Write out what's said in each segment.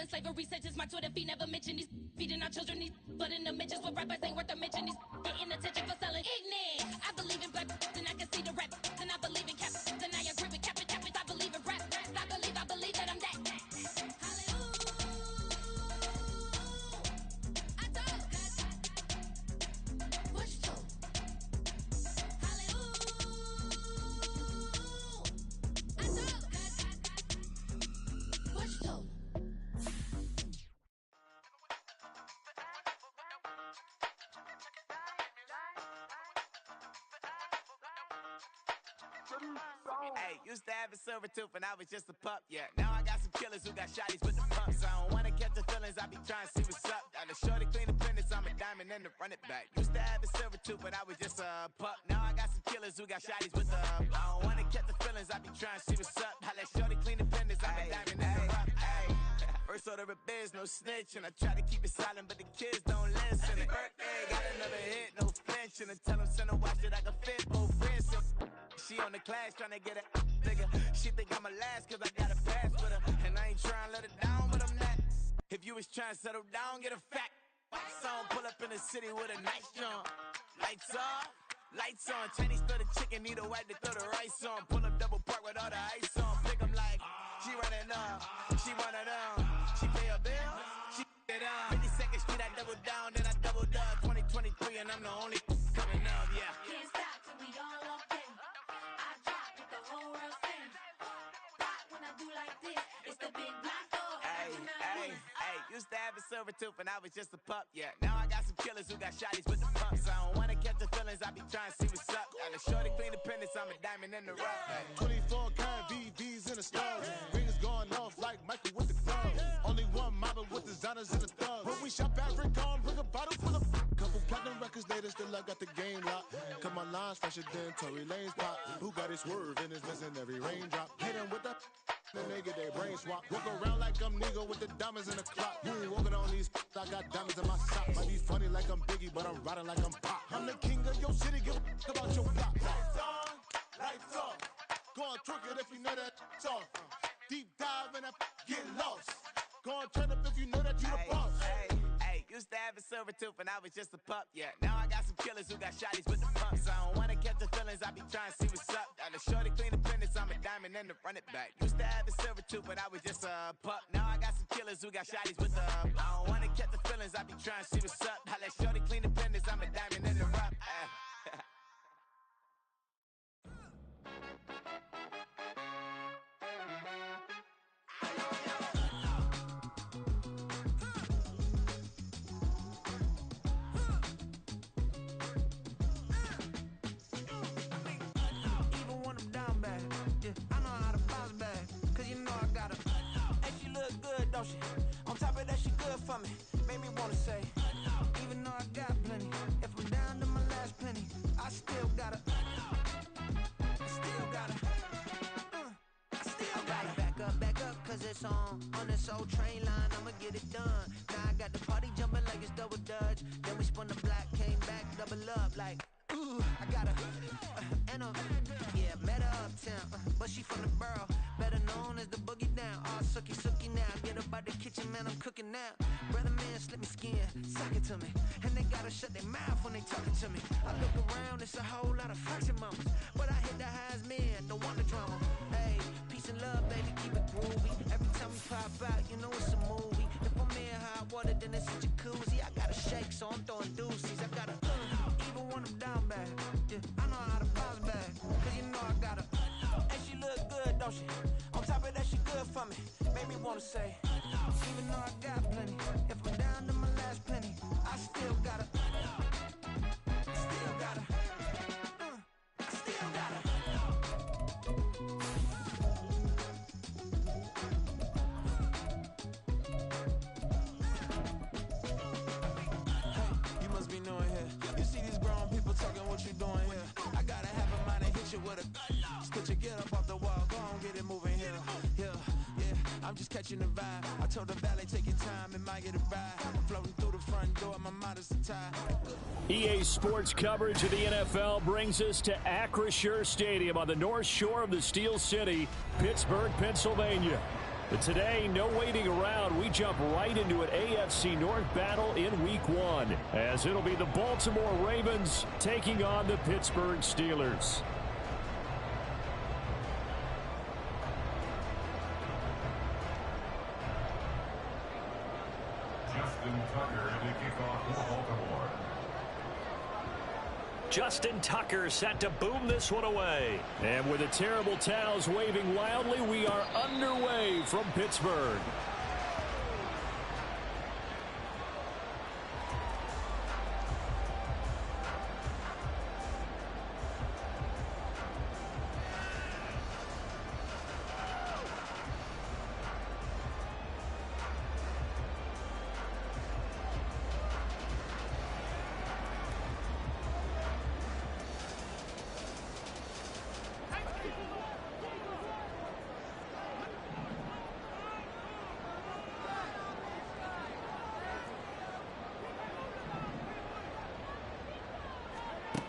in slavery, such as my Twitter feed never mention these feeding our children these, but in the mentions with rappers ain't worth a mention these getting attention for selling ignorant. I believe in black, and I can see the rap, and I believe in cap, and I agree with cap, I believe in rap, I believe that I'm that. Hey, used to have a silver tooth and I was just a pup, yeah. Now I got some killers who got shotties with the pumps. I don't wanna catch the feelings, I be trying to see what's up. Got a shorty clean the penis, I'm a diamond and to run it back. Used to have a silver tooth but I was just a pup. Now I got some killers who got shotties with the I don't wanna catch the feelings, I be trying to see what's up. I let shorty clean the penis, I'm a diamond and to rough. First order of biz, no snitch, and I try to keep it silent, but the kids don't listen. Happy birthday, got another hit, no flinch, and I tell them send a watch that I can fit both wrists. She on the class tryna get it nigga. She think I'm a last cause I got a pass with her. And I ain't tryna let it down, but I'm not. If you was tryna settle down, get a fact. Song pull up in the city with a nice jump. Lights off, lights on. Chinese throw the chicken, need a wipe to throw the rice on. Pull up double park with all the ice on. Pick 'em like, she running up, she running down. She pay her bill, she it up. 52nd Street, I double down, then I double up. 2023 and I'm the only coming up, yeah. Can't stop till we all up in. I drop it, the whole world sings. Pop when I do like this, it's the big black door. Hey, used to have a silver tooth and I was just a pup, yeah. Now I got some killers who got shotties with the pumps. I don't wanna catch the feelings, I be trying to see what's up. Got a shorty clean the penis, I'm a diamond in the rough. Hey. 24 karat VVs in the stars. Rings going off like Michael with the gloves. Only one model with designers in the thugs. When we shop at Rick on, bring a bottle full of couple platinum records later, still I got the game locked. Cut my lines fresher than Tory Lane's pop. Who got his swerve and is missing every raindrop. Hit him with the then they get their brain swap. Walk around like I'm nigga with the diamonds in the clock. You ain't walking on these, I got diamonds in my sock. Might be funny like I'm Biggie, but I'm riding like I'm Pop. I'm the king of your city, give a about your block. Lights on, lights off. Go on, twerk it if you know that off. Deep dive and get lost. Go on, turn up if you know that you the boss. Used to have a silver tooth and I was just a pup, yeah. Now I got some killers who got shotties with the pumps. I don't wanna catch the feelings, I be trying to see what's up. Got a shorty clean the penis, I'm a diamond and to run it back. Used to have a silver tooth but I was just a pup. Now I got some killers who got shotties with the I don't wanna catch the feelings, I be trying to see what's up. I let shorty clean the penis, I'm a diamond in the rough. Don't she? On top of that, she good for me. Made me wanna say, even though I got plenty, if I'm down to my last penny, I still gotta, back up, cause it's on this old train line, I'ma get it done. Now I got the party jumping like it's double dutch. Then we spun the block, came back, double up like, ooh, I got her, and yeah, met her uptown, but she from the borough, better known as the boogie down. All sookie now, get up out the kitchen, man, I'm cooking now. Brother man, slip me skin, suck it to me, and they gotta shut their mouth when they talking to me. I look around, it's a whole lot of fraction mamas, but I hit the highs, man, don't want the drama. Hey, peace and love, baby, keep it groovy. Every time we pop out, you know it's a movie. If I'm in hot water, then it's a jacuzzi. I gotta shake, so I'm throwing deuces. I gotta even when I'm down bad, yeah, I know how to bounce back, cause you know I gotta and she look good, don't she? On top of that, she good for me. Made me wanna say, even though I got plenty, if I'm down to my last penny, I still gotta what you doing here? I gotta have a mind to hit you with a split your get up off the wall, go on, get it moving here. Yeah, I'm just catching the vibe. I told the valet, take your time, it might get a ride. Floating through the front door, my mind is a tie. EA Sports coverage of the NFL brings us to Acrisure Stadium on the north shore of the Steel City, Pittsburgh, Pennsylvania. But today, no waiting around. We jump right into an AFC North battle in Week 1, as it'll be the Baltimore Ravens taking on the Pittsburgh Steelers. Justin Tucker set to boom this one away. And with the terrible towels waving wildly, we are underway from Pittsburgh.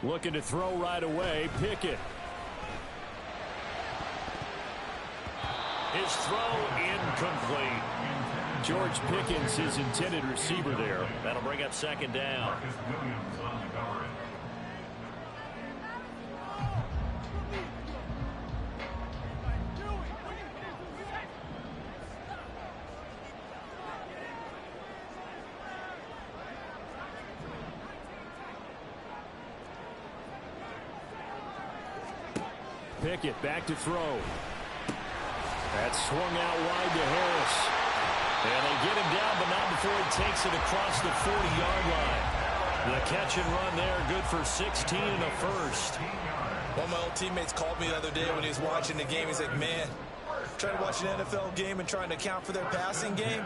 Looking to throw right away, Pickett. His throw incomplete. George Pickens, his intended receiver there. That'll bring up second down. Pickett back to throw. That's swung out wide to Harris. And they get him down, but not before he takes it across the 40-yard line. The catch and run there, good for 16 and a first. One of my old teammates called me the other day when he was watching the game. He's like, man, trying to watch an NFL game and trying to account for their passing game,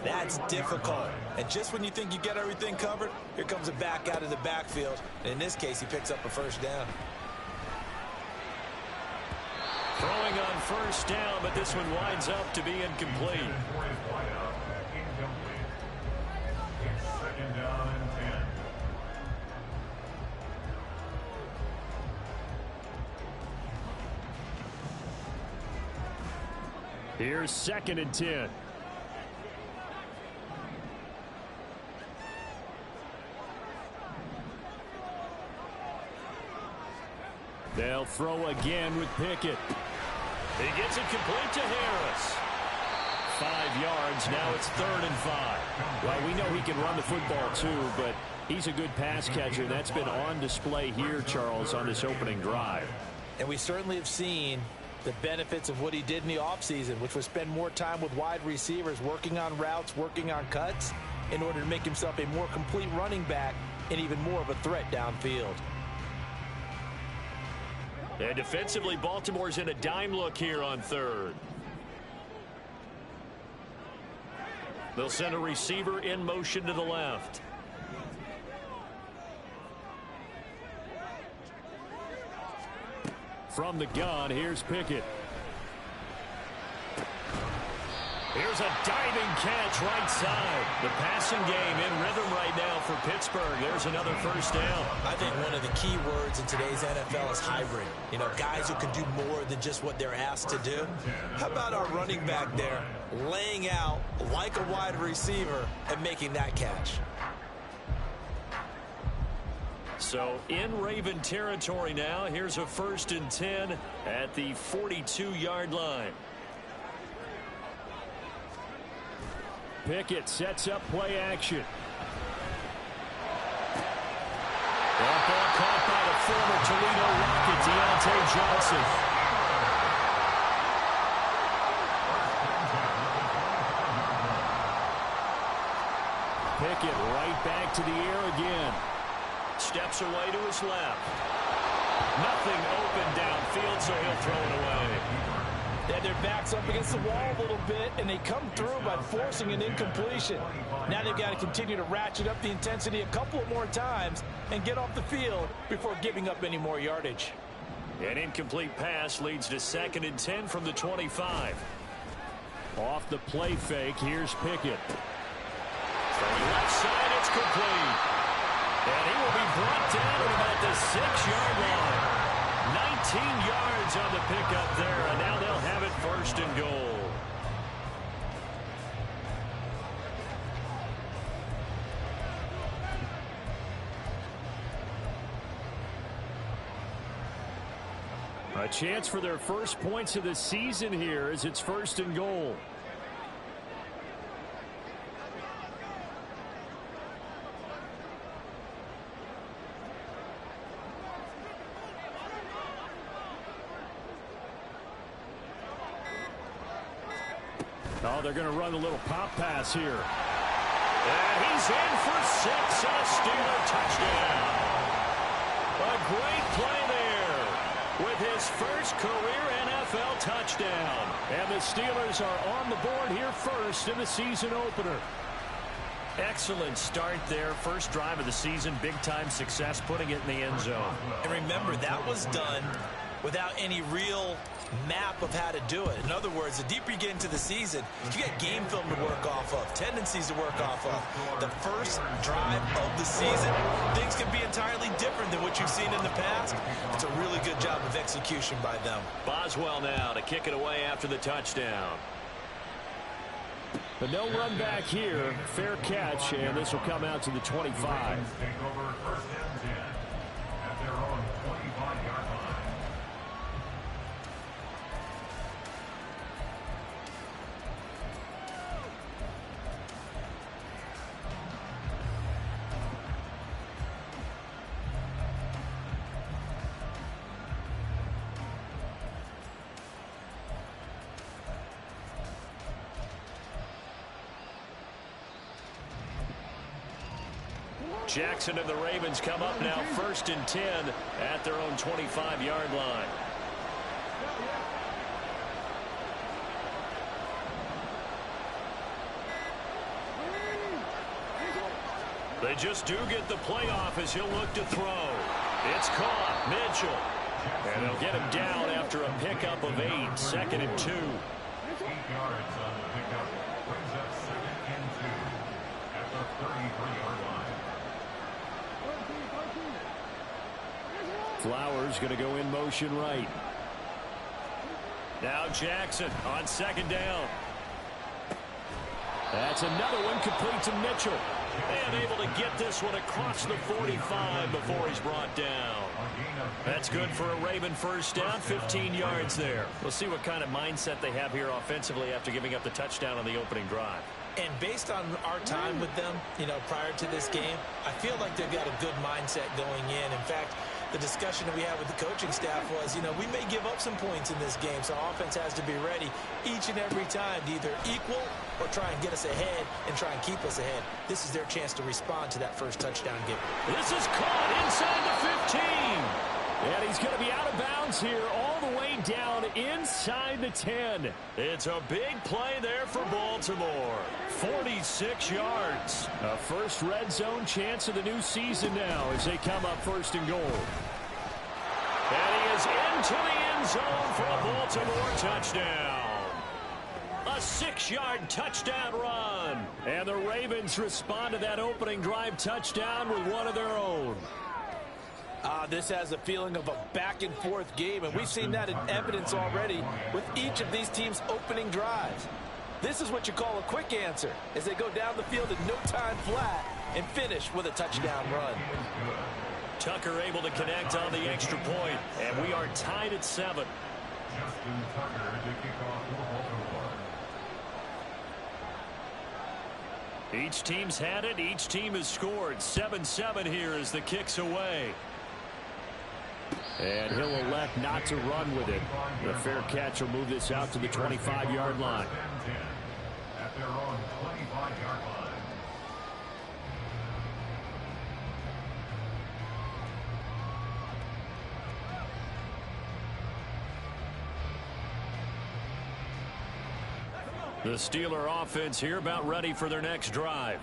that's difficult. And just when you think you get everything covered, here comes a back out of the backfield. And in this case, he picks up a first down. Throwing on first down, but this one winds up to be incomplete. Here's 2nd and 10. They'll throw again with Pickett. He gets it complete to Harris. 5 yards. Now it's 3rd and 5. Well, we know he can run the football too, but he's a good pass catcher. That's been on display here, Charles, on this opening drive. And we certainly have seen the benefits of what he did in the offseason, which was spend more time with wide receivers, working on routes, working on cuts, in order to make himself a more complete running back and even more of a threat downfield. And defensively, Baltimore's in a dime look here on 3rd. They'll send a receiver in motion to the left. From the gun, here's Pickett. Here's a diving catch right side. The passing game in rhythm right now for Pittsburgh. There's another first down. I think one of the key words in today's NFL is hybrid. You know, guys who can do more than just what they're asked to do. How about our running back there laying out like a wide receiver and making that catch? So in Raven territory now. Here's a 1st and 10 at the 42-yard line. Pickett sets up play action. That ball caught by the former Toledo Rocket, Deontay Johnson. Pickett right back to the air again. Steps away to his left. Nothing open downfield, so he'll throw it away. Yeah, their back's up against the wall a little bit, and they come through by forcing an incompletion. Now they've got to continue to ratchet up the intensity a couple more times and get off the field before giving up any more yardage. An incomplete pass leads to 2nd and 10 from the 25. Off the play fake, here's Pickett. Throwing left side, it's complete. And he will be brought down at about the 6-yard line. 19 yards on the pickup there, and now they'll have it 1st and goal. A chance for their first points of the season here as it's 1st and goal. Oh, they're going to run a little pop pass here. And he's in for 6 and a Steeler touchdown. A great play there with his first career NFL touchdown. And the Steelers are on the board here first in the season opener. Excellent start there. First drive of the season. Big-time success putting it in the end zone. And remember, that was done without any real map of how to do it. In other words, the deeper you get into the season, you get game film to work off of, tendencies to work off of. The first drive of the season, things can be entirely different than what you've seen in the past. It's a really good job of execution by them. Boswell now to kick it away after the touchdown. But no run back here. Fair catch, and this will come out to the 25. Jackson and the Ravens come up now 1st and 10 at their own 25-yard line. They just do get the playoff as he'll look to throw. It's caught. Mitchell. And they'll get him down after a pickup of 8. 2nd and 2. 8 yards on the pickup. Brings up 2nd and 2 at the 33-yard line. Flowers going to go in motion right. Now Jackson on 2nd down. That's another one complete to Mitchell. And able to get this one across the 45 before he's brought down. That's good for a Raven first down, 15 yards there. We'll see what kind of mindset they have here offensively after giving up the touchdown on the opening drive. And based on our time with them, prior to this game, I feel like they've got a good mindset going in. In fact, the discussion that we had with the coaching staff was, we may give up some points in this game, so offense has to be ready each and every time to either equal or try and get us ahead and try and keep us ahead. This is their chance to respond to that first touchdown given. This is caught inside the 15. And he's going to be out of bounds here all the way down inside the 10. It's a big play there for Baltimore. 46 yards. A first red zone chance of the new season now as they come up 1st and goal. And he is into the end zone for a Baltimore touchdown. A 6-yard touchdown run. And the Ravens respond to that opening drive touchdown with one of their own. This has a feeling of a back-and-forth game, and we've seen that in evidence already with each of these teams' opening drives. This is what you call a quick answer as they go down the field in no time flat and finish with a touchdown run. Tucker able to connect on the extra point, and we are tied at 7. Justin Tucker to kick off for Baltimore. Each team's had it. Each team has scored. 7-7 here as the kick's away. And he'll elect not to run with it. The fair catch will move this out to the 25-yard line. At their own 25-yard line. The Steeler offense here about ready for their next drive.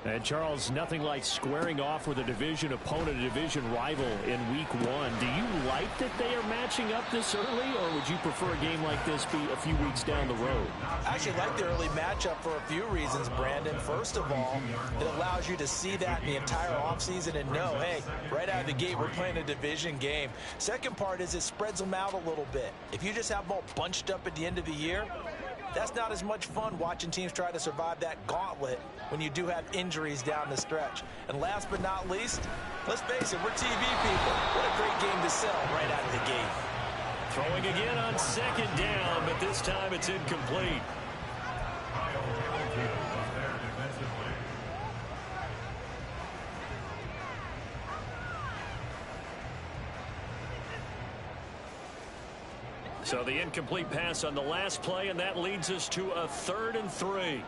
And, Charles, nothing like squaring off with a division opponent, a division rival in Week 1. Do you like that they are matching up this early, or would you prefer a game like this be a few weeks down the road? I actually like the early matchup for a few reasons, Brandon. First of all, it allows you to see that in the entire offseason and know, hey, right out of the gate, we're playing a division game. Second part is it spreads them out a little bit. If you just have them all bunched up at the end of the year, that's not as much fun watching teams try to survive that gauntlet when you do have injuries down the stretch. And last but not least, let's face it, we're TV people. What a great game to sell right out of the gate. Throwing again on second down, but this time it's incomplete. Kyle Hamilton was there defensively. So the incomplete pass on the last play, and that leads us to a 3rd and 3.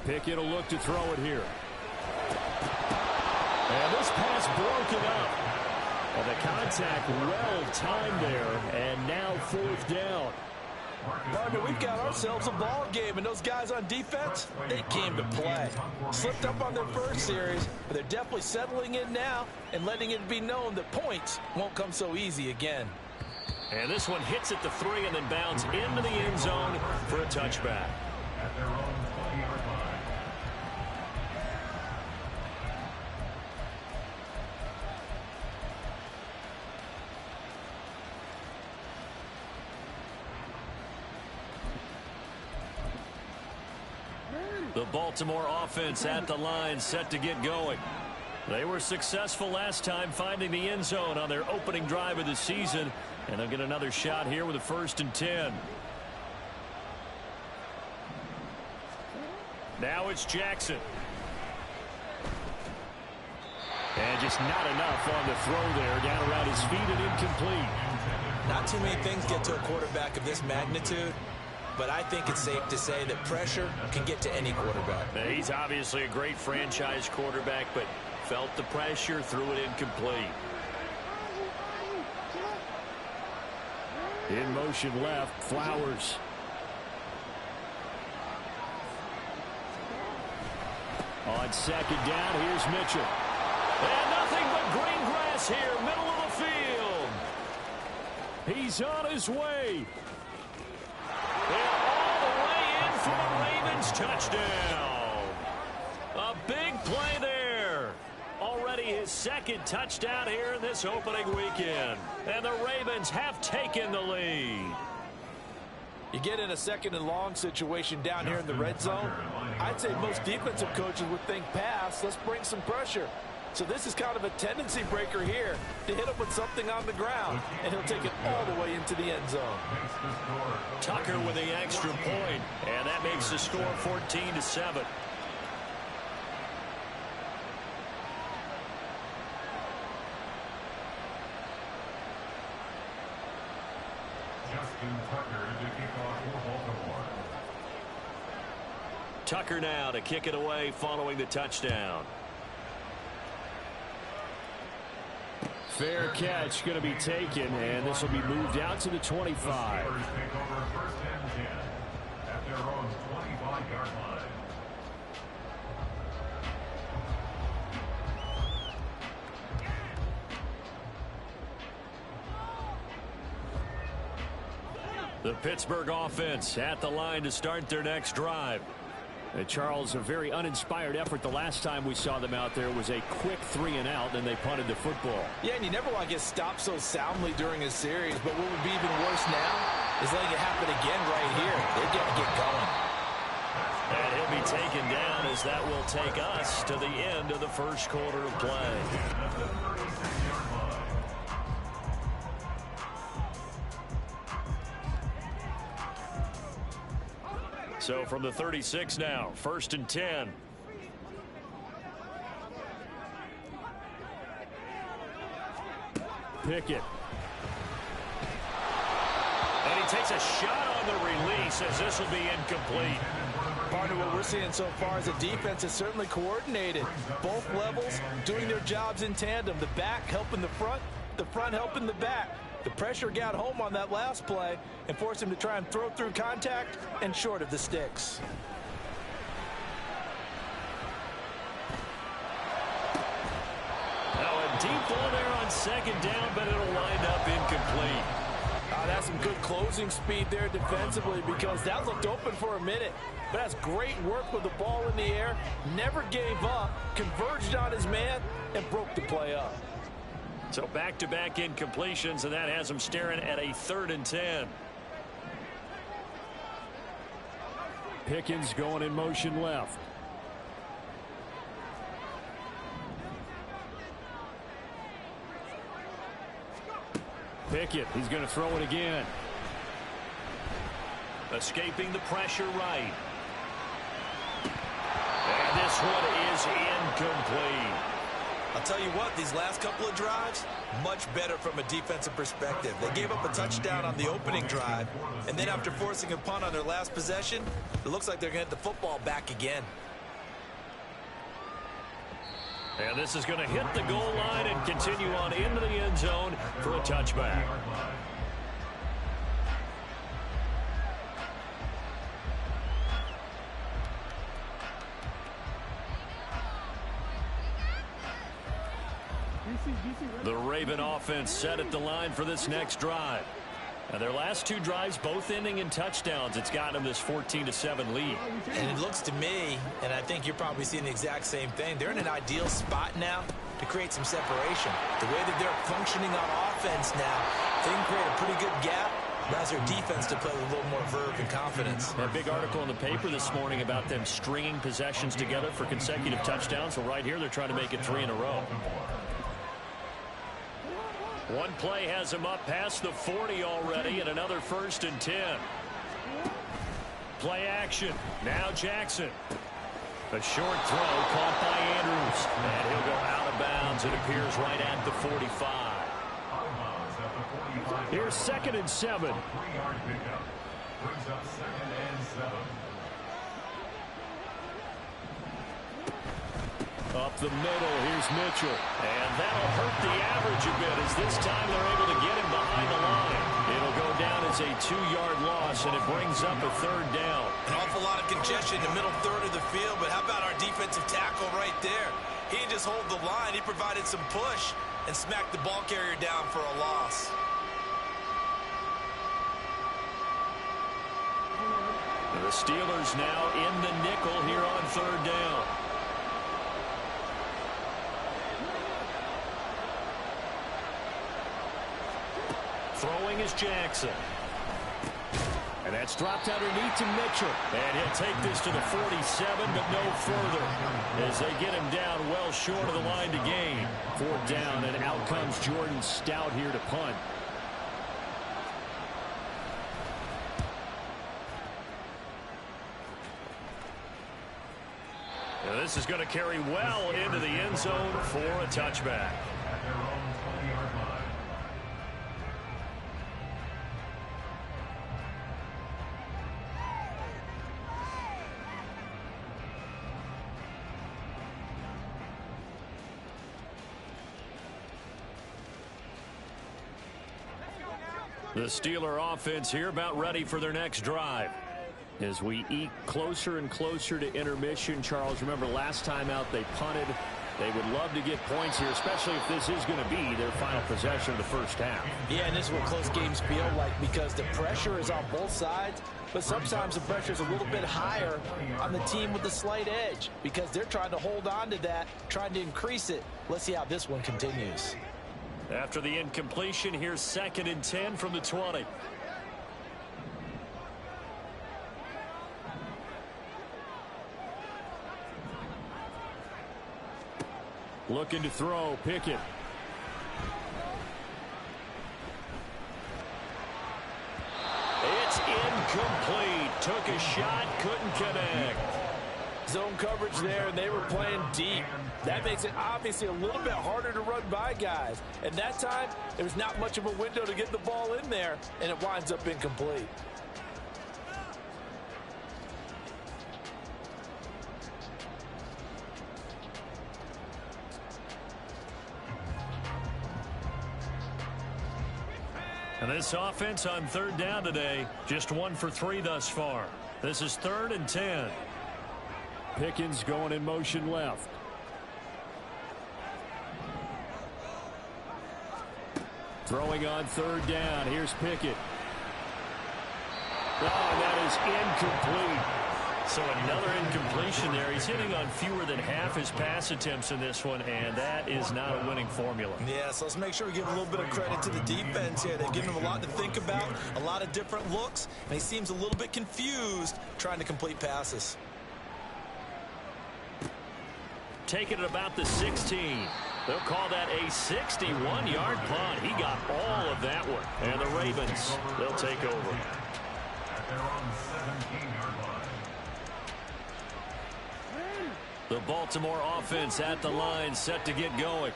Pickett will look to throw it here. And this pass broken up. And the contact well timed there, and now 4th down. Partner, we've got ourselves a ball game, and those guys on defense, they came to play. Slipped up on their first series, but they're definitely settling in now and letting it be known that points won't come so easy again. And this one hits at the 3 and then bounds into the end zone for a touchback. At their own 20-yard line. The Baltimore offense at the line, set to get going. They were successful last time finding the end zone on their opening drive of the season, and they'll get another shot here with a 1st and 10. Now it's Jackson. And just not enough on the throw there, down around his feet and incomplete. Not too many things get to a quarterback of this magnitude, but I think it's safe to say that pressure can get to any quarterback. Now, he's obviously a great franchise quarterback, but felt the pressure, threw it incomplete. In motion left, Flowers. On second down, here's Mitchell. And nothing but green grass here, middle of the field. He's on his way. And all the way in for the Ravens touchdown. A big play there. Already his 2nd touchdown here in this opening weekend. And the Ravens have taken the lead. You get in a 2nd and long situation down here in the red zone, I'd say most defensive coaches would think pass, let's bring some pressure. So this is kind of a tendency breaker here to hit him with something on the ground, and he'll take it all the way into the end zone. Tucker with the extra point, and that makes the score 14-7. Justin Tucker to kick off for Baltimore. Tucker now to kick it away following the touchdown. Fair catch going to be taken, and this will be moved out to the 25. The Steelers take over 1st and 10 at their own 25-yard line. The Pittsburgh offense at the line to start their next drive. And Charles, a very uninspired effort the last time we saw them out there was a quick 3 and out, and they punted the football. Yeah, and you never want to get stopped so soundly during a series, but what would be even worse now is letting it happen again right here. They've got to get going. And he'll be taken down as that will take us to the end of the 1st quarter of play. So from the 36 now, 1st and 10. Pickett. And he takes a shot on the release as this will be incomplete. Partner, what we're seeing so far is the defense is certainly coordinated. Both levels doing their jobs in tandem. The back helping the front helping the back. The pressure got home on that last play and forced him to try and throw through contact and short of the sticks. Now a deep ball there on 2nd down, but it'll wind up incomplete. That's some good closing speed there defensively because that looked open for a minute. But that's great work with the ball in the air. Never gave up, converged on his man, and broke the play up. So back-to-back incompletions, and that has him staring at a 3rd and 10. Pickens going in motion left. Pickett, he's going to throw it again. Escaping the pressure right. And this one is incomplete. I'll tell you what, these last couple of drives, much better from a defensive perspective. They gave up a touchdown on the opening drive, and then after forcing a punt on their last possession, it looks like they're going to get the football back again. And this is going to hit the goal line and continue on into the end zone for a touchback. The Raven offense set at the line for this next drive. Now their last two drives both ending in touchdowns. It's gotten them this 14-7 lead. And it looks to me, and I think you're probably seeing the exact same thing, they're in an ideal spot now to create some separation. The way that they're functioning on offense now, they can create a pretty good gap. Allows their defense to play with a little more verve and confidence. A big article in the paper this morning about them stringing possessions together for consecutive touchdowns. Well, right here they're trying to make it 3 in a row. One play has him up past the 40 already, and another 1st and 10. Play action. Now Jackson. A short throw caught by Andrews. And he'll go out of bounds. It appears right at the 45. Here's 2nd and 7. 3-yard pickup. Brings up 2nd and 7. Up the middle, here's Mitchell. And that'll hurt the average a bit as this time they're able to get him behind the line. It'll go down as a 2-yard loss, and it brings up a 3rd down. An awful lot of congestion in the middle third of the field, but how about our defensive tackle right there? He didn't just hold the line, he provided some push and smacked the ball carrier down for a loss. The Steelers now in the nickel here on 3rd down. Throwing is Jackson. And that's dropped underneath to Mitchell. And he'll take this to the 47, but no further, as they get him down well short of the line to gain. 4th down, and out comes Jordan Stout here to punt. Now this is going to carry well into the end zone for a touchback. At their own 20-yard line. The Steeler offense here about ready for their next drive. As we eke closer and closer to intermission, Charles, remember last time out they punted. They would love to get points here, especially if this is going to be their final possession of the first half. Yeah, and this is what close games feel like because the pressure is on both sides, but sometimes the pressure is a little bit higher on the team with the slight edge because they're trying to hold on to that, trying to increase it. Let's see how this one continues. After the incompletion, here's 2nd and 10 from the 20. Looking to throw, Pickett. It's incomplete. Took a shot, couldn't connect. Zone coverage there, and they were playing deep. That makes it obviously a little bit harder to run by guys. And that time, there was not much of a window to get the ball in there, and it winds up incomplete. And this offense on 3rd down today, just 1 for 3 thus far. This is 3rd and 10. Pickens going in motion left. Throwing on 3rd down. Here's Pickett. Oh, that is incomplete. So another incompletion there. He's hitting on fewer than half his pass attempts in this one, and that is not a winning formula. Yeah, so let's make sure we give a little bit of credit to the defense here. They've given him a lot to think about, a lot of different looks, and he seems a little bit confused trying to complete passes. Taking it about the 16. They'll call that a 61-yard punt. He got all of that one. And the Ravens, they'll take over. At their own 17-yard line. The Baltimore offense at the line, set to get going.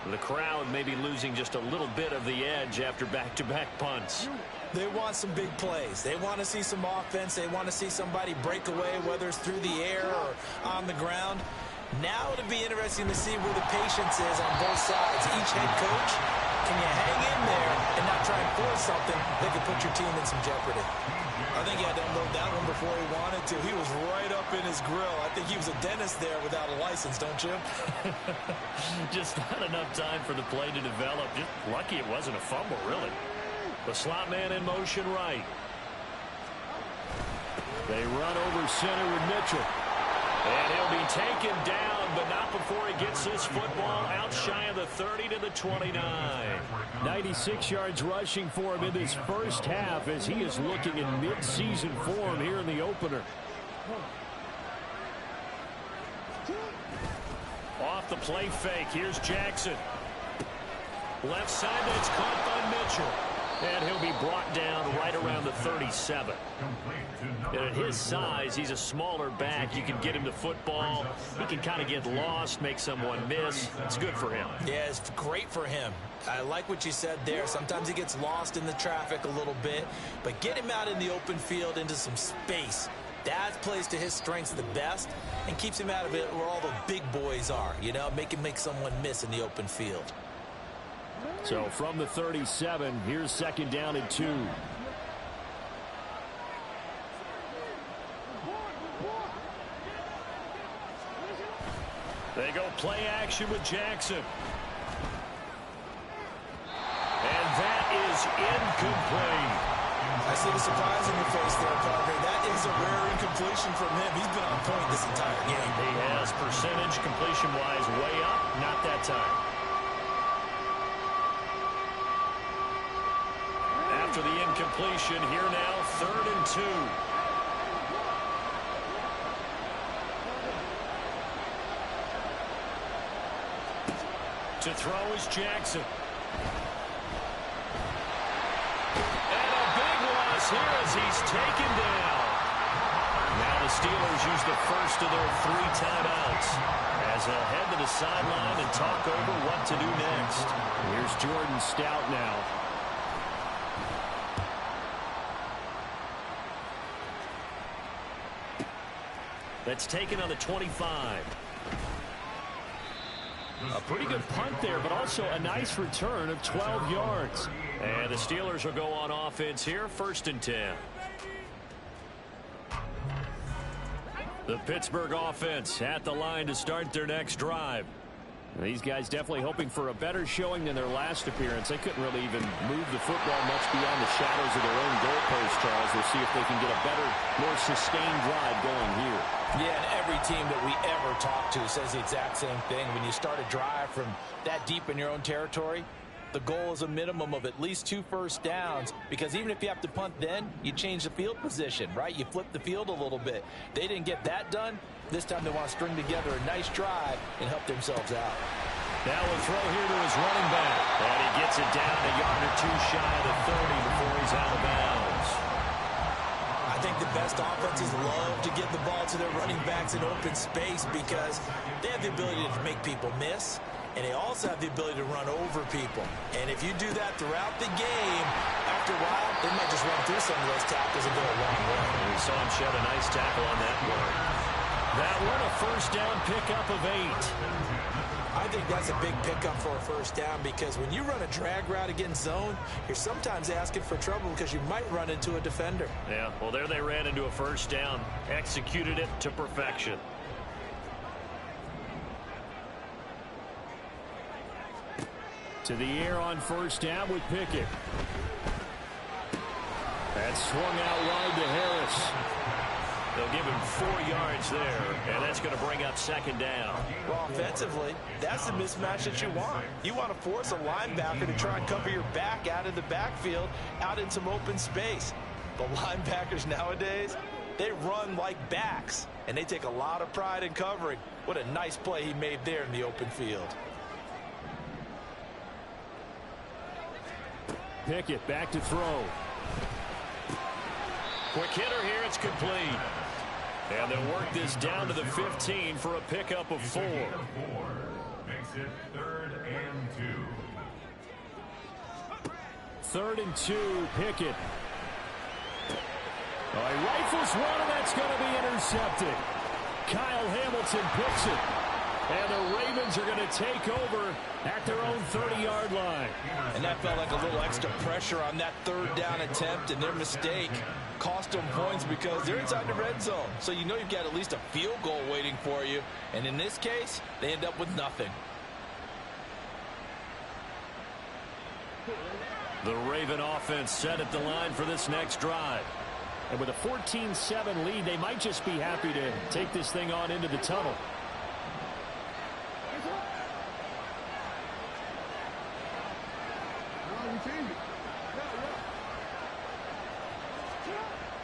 The crowd may be losing just a little bit of the edge after back-to-back punts. They want some big plays. They want to see some offense. They want to see somebody break away, whether it's through the air or on the ground. Now it'll be interesting to see where the patience is on both sides. Each head coach, can you hang in there and not try and force something that could put your team in some jeopardy? I think he had to unload that one before he wanted to. He was right up in his grill. I think he was a dentist there without a license, don't you? Just not enough time for the play to develop. Just lucky it wasn't a fumble, really. The slot man in motion right. They run over center with Mitchell. And he'll be taken down, but not before he gets this football out shy of the 30 to the 29. 96 yards rushing for him in this first half as he is looking in mid-season form here in the opener. Off the play fake, here's Jackson. Left side, that's caught by Mitchell. And he'll be brought down right around the 37. And at his size, he's a smaller back. You can get him the football. He can kind of get lost, make someone miss. It's good for him. Yeah, it's great for him. I like what you said there. Sometimes he gets lost in the traffic a little bit. But get him out in the open field into some space. That plays to his strengths the best and keeps him out of it where all the big boys are. You know, make someone miss in the open field. So from the 37, here's second down and 2. They go play action with Jackson. And that is incomplete. I see the surprise in your face there, Parker. That is a rare incompletion from him. He's been on point this entire game. He has percentage completion-wise way up. Not that time. After the incompletion, here now, 3rd and 2. To throw is Jackson. And a big loss here as he's taken down. Now the Steelers use the first of their 3 timeouts as they'll head to the sideline and talk over what to do next. Here's Jordan Stout now. That's taken on the 25. A pretty good punt there, but also a nice return of 12 yards. And the Steelers will go on offense here, 1st and 10. The Pittsburgh offense at the line to start their next drive. These guys definitely hoping for a better showing than their last appearance. They couldn't really even move the football much beyond the shadows of their own goalpost, Charles. We'll see if they can get a better, more sustained drive going here. Yeah, and every team that we ever talk to says the exact same thing. When you start a drive from that deep in your own territory, the goal is a minimum of at least 2 first downs, because even if you have to punt then, you change the field position, right? You flip the field a little bit. They didn't get that done. This time they want to string together a nice drive and help themselves out. Now a throw here to his running back. And he gets it down a yard or 2 shy of the 30 before he's out of bounds. I think the best offenses love to get the ball to their running backs in open space because they have the ability to make people miss, and they also have the ability to run over people. And if you do that throughout the game, after a while, they might just run through some of those tackles and go a long way. We saw him shed a nice tackle on that one. That one, a first down pickup of 8. I think that's a big pickup for a first down because when you run a drag route against zone, you're sometimes asking for trouble because you might run into a defender. Yeah, well, there they ran into a first down. Executed it to perfection. To the air on first down with Pickett. That's swung out wide to Harris. They'll give him 4 yards there, and that's going to bring up second down. Well, offensively, that's the mismatch that you want. You want to force a linebacker to try and cover your back out of the backfield, out in some open space. The linebackers nowadays, they run like backs, and they take a lot of pride in covering. What a nice play he made there in the open field. Pickett back to throw. Quick hitter here. It's complete. And they'll work this down to the 15 for a pickup of 4. Makes it 3rd and 2. 3rd and 2, Pickett. He rifles one, and that's going to be intercepted. Kyle Hamilton picks it. And the Ravens are going to take over at their own 30-yard line. And that felt like a little extra pressure on that 3rd down attempt, and their mistake cost them points because they're inside the red zone. So you know you've got at least a field goal waiting for you. And in this case, they end up with nothing. The Raven offense set at the line for this next drive. And with a 14-7 lead, they might just be happy to take this thing on into the tunnel.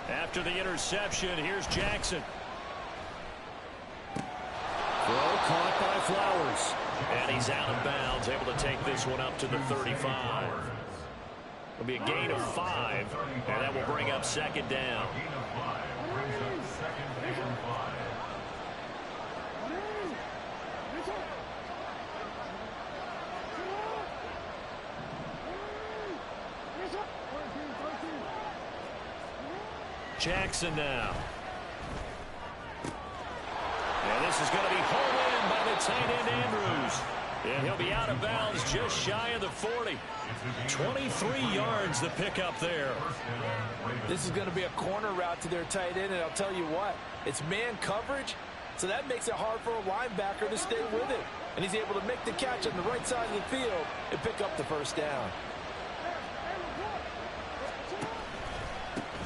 After the interception, here's Jackson. Throw caught by Flowers. And he's out of bounds, able to take this one up to the 35. It'll be a gain of 5, and that will bring up 2nd down. Gain of 5 brings up 2nd and 5. Jackson now. And this is going to be hauled in by the tight end Andrews. And he'll be out of bounds just shy of the 40. 23 yards the pickup there. This is going to be a corner route to their tight end, and I'll tell you what, it's man coverage, so that makes it hard for a linebacker to stay with it. And he's able to make the catch on the right side of the field and pick up the 1st down.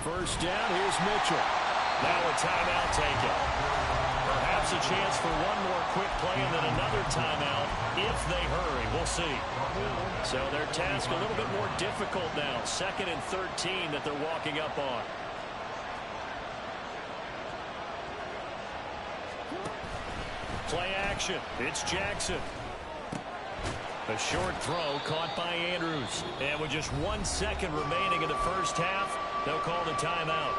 1st down, here's Mitchell. Now a timeout taken. Perhaps a chance for one more quick play and then another timeout if they hurry. We'll see. So their task a little bit more difficult now. 2nd and 13 that they're walking up on. Play action. It's Jackson. A short throw caught by Andrews. And with just 1 second remaining in the 1st half, they'll call the timeout.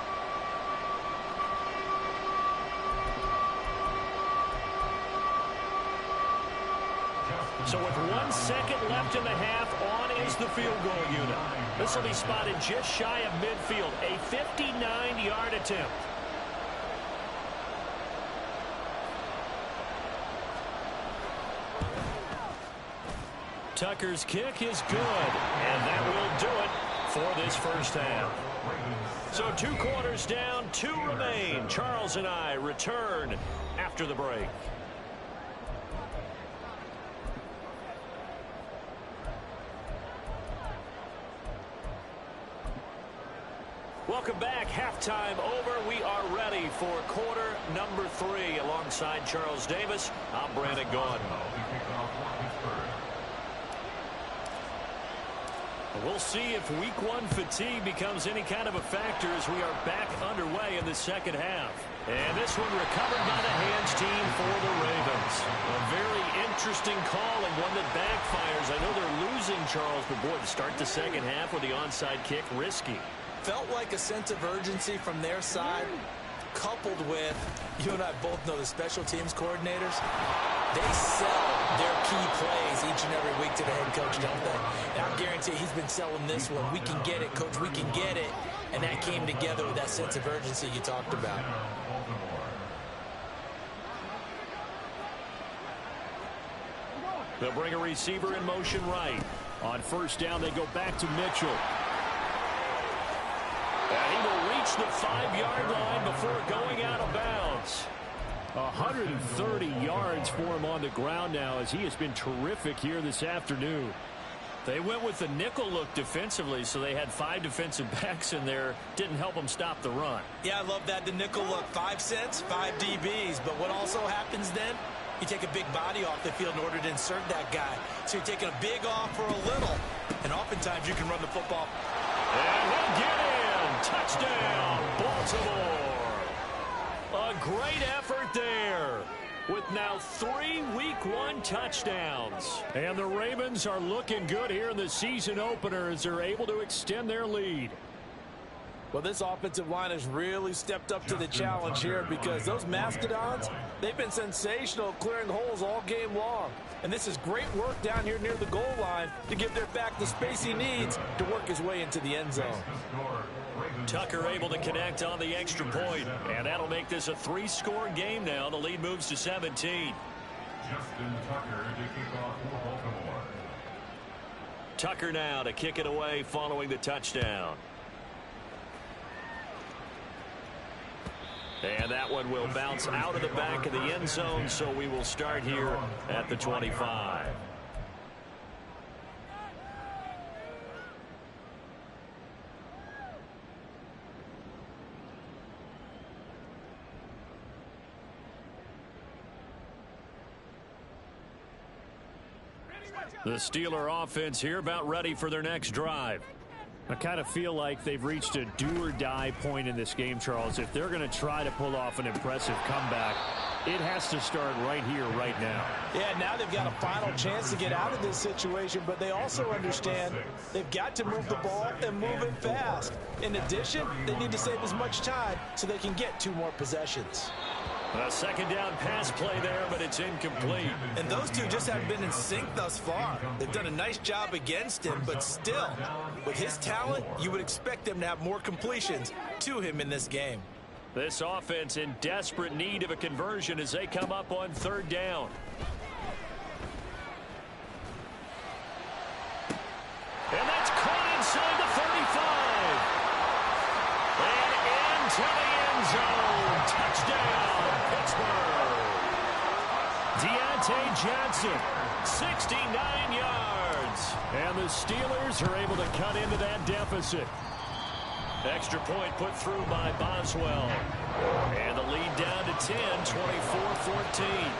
So with 1 second left in the half, on is the field goal unit. This will be spotted just shy of midfield. A 59-yard attempt. Tucker's kick is good, and that will do it for this 1st half. So 2 quarters down, 2 remain. Charles and I return after the break. Welcome back. Halftime over. We are ready for quarter number 3. Alongside Charles Davis, I'm Brandon Gaudin. We'll see if week 1 fatigue becomes any kind of a factor as we are back underway in the 2nd half. And this one recovered by the hands team for the Ravens. A very interesting call and one that backfires. I know they're losing, Charles, but boy, to start the 2nd half with the onside kick, risky. Felt like a sense of urgency from their side, coupled with, you and I both know the special teams coordinators, they sell their key plays each and every week to the head coach, don't they? And I guarantee he's been selling this one. We can get it, coach, we can get it. And that came together with that sense of urgency you talked about. They'll bring a receiver in motion right. On 1st down, they go back to Mitchell. And he will reach the 5-yard line before going out of bounds. 130 yards for him on the ground now as he has been terrific here this afternoon. They went with the nickel look defensively, so they had 5 defensive backs in there. Didn't help them stop the run. Yeah, I love that, the nickel look. 5 cents, 5 DBs. But what also happens then, you take a big body off the field in order to insert that guy. So you're taking a big off for a little. And oftentimes you can run the football. And he'll get in. Touchdown, Baltimore. A great effort there. with now 3 Week 1 touchdowns. And the Ravens are looking good here in the season opener as they're able to extend their lead. Well, this offensive line has really stepped up to the challenge here because those Mastodons, they've been sensational clearing holes all game long. And this is great work down here near the goal line to give their back the space he needs to work his way into the end zone. Tucker able to connect on the extra point, and that'll make this a 3-score game now. The lead moves to 17. Justin Tucker to kick off for Baltimore. Tucker now to kick it away following the touchdown. And that one will bounce out of the back of the end zone, so we will start here at the 25. The Steeler offense here about ready for their next drive. I kind of feel like they've reached a do-or-die point in this game, Charles. If they're going to try to pull off an impressive comeback, it has to start right here, right now. Yeah, now they've got a final chance to get out of this situation, but they also understand they've got to move the ball and move it fast. In addition, they need to save as much time so they can get 2 more possessions. A second down pass play there, but it's incomplete. And those two just haven't been in sync thus far. They've done a nice job against him, but still, with his talent, you would expect them to have more completions to him in this game. This offense in desperate need of a conversion as they come up on 3rd down. And that's caught inside the 35. And into the end zone. Touchdown, Pittsburgh. Deontay Johnson, 69 yards. And the Steelers are able to cut into that deficit. Extra point put through by Boswell. And the lead down to 10, 24-14.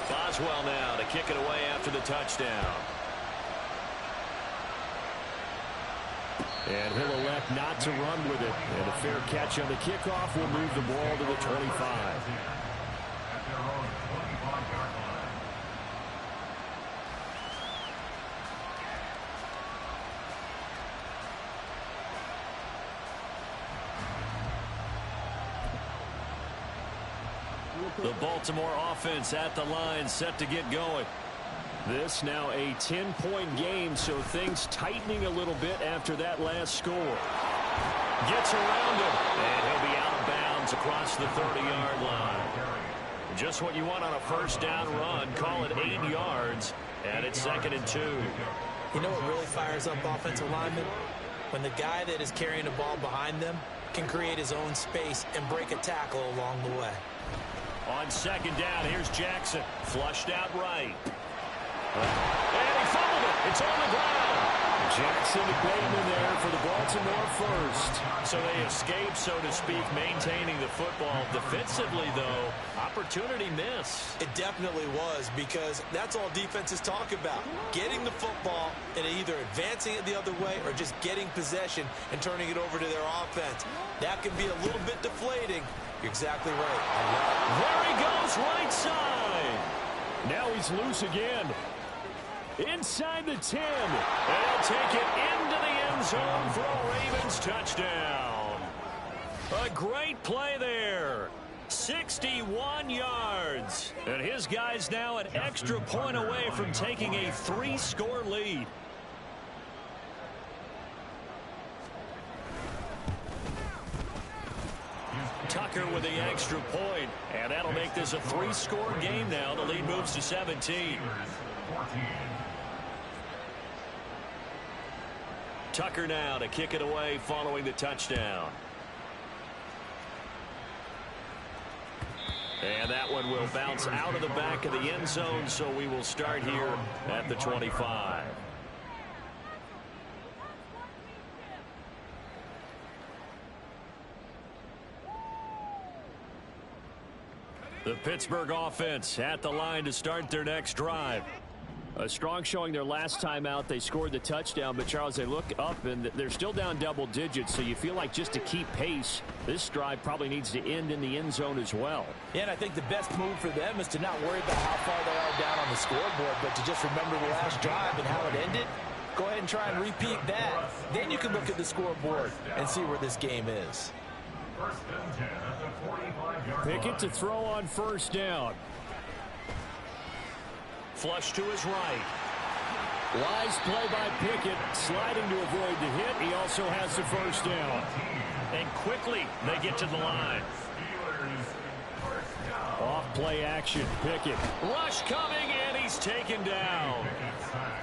Boswell now to kick it away after the touchdown. And he'll elect not to run with it. And a fair catch on the kickoff will move the ball to the 25. The Baltimore offense at the line, set to get going. This now a 10-point game, so things tightening a little bit after that last score. Gets around him, and he'll be out of bounds across the 30-yard line. Just what you want on a first down run. Call it 8 yards, and it's 2nd and 2. You know what really fires up offensive linemen? When the guy that is carrying the ball behind them can create his own space and break a tackle along the way. On 2nd down, here's Jackson. Flushed out right. And he fumbled it. It's on the ground. Jackson to Bateman there for the Baltimore first. So they escape, so to speak, maintaining the football. Defensively, though, opportunity miss. It definitely was, because that's all defenses talk about. Getting the football and either advancing it the other way or just getting possession and turning it over to their offense. That can be a little bit deflating. You're exactly right. There he goes, right side. Now he's loose again. Inside the 10. They'll take it into the end zone for a Ravens touchdown. A great play there. 61 yards. And his guys now an extra point away from taking a 3-score lead. Tucker with the extra point, and that'll make this a 3-score game now. The lead moves to 17. Tucker now to kick it away following the touchdown. And that one will bounce out of the back of the end zone, so we will start here at the 25. The Pittsburgh offense at the line to start their next drive. A strong showing their last time out. They scored the touchdown, but Charles, they look up and they're still down double digits, so you feel like just to keep pace, this drive probably needs to end in the end zone as well. Yeah, and I think the best move for them is to not worry about how far they are down on the scoreboard, but to just remember the last drive and how it ended. Go ahead and try and repeat that. Then you can look at the scoreboard and see where this game is. First and 10 at the 45-yard line. Pickett to throw on first down. Flush to his right. Wise play by Pickett, sliding to avoid the hit. He also has the first down. And quickly they get to the line. Off play action, Pickett. Rush coming, and he's taken down.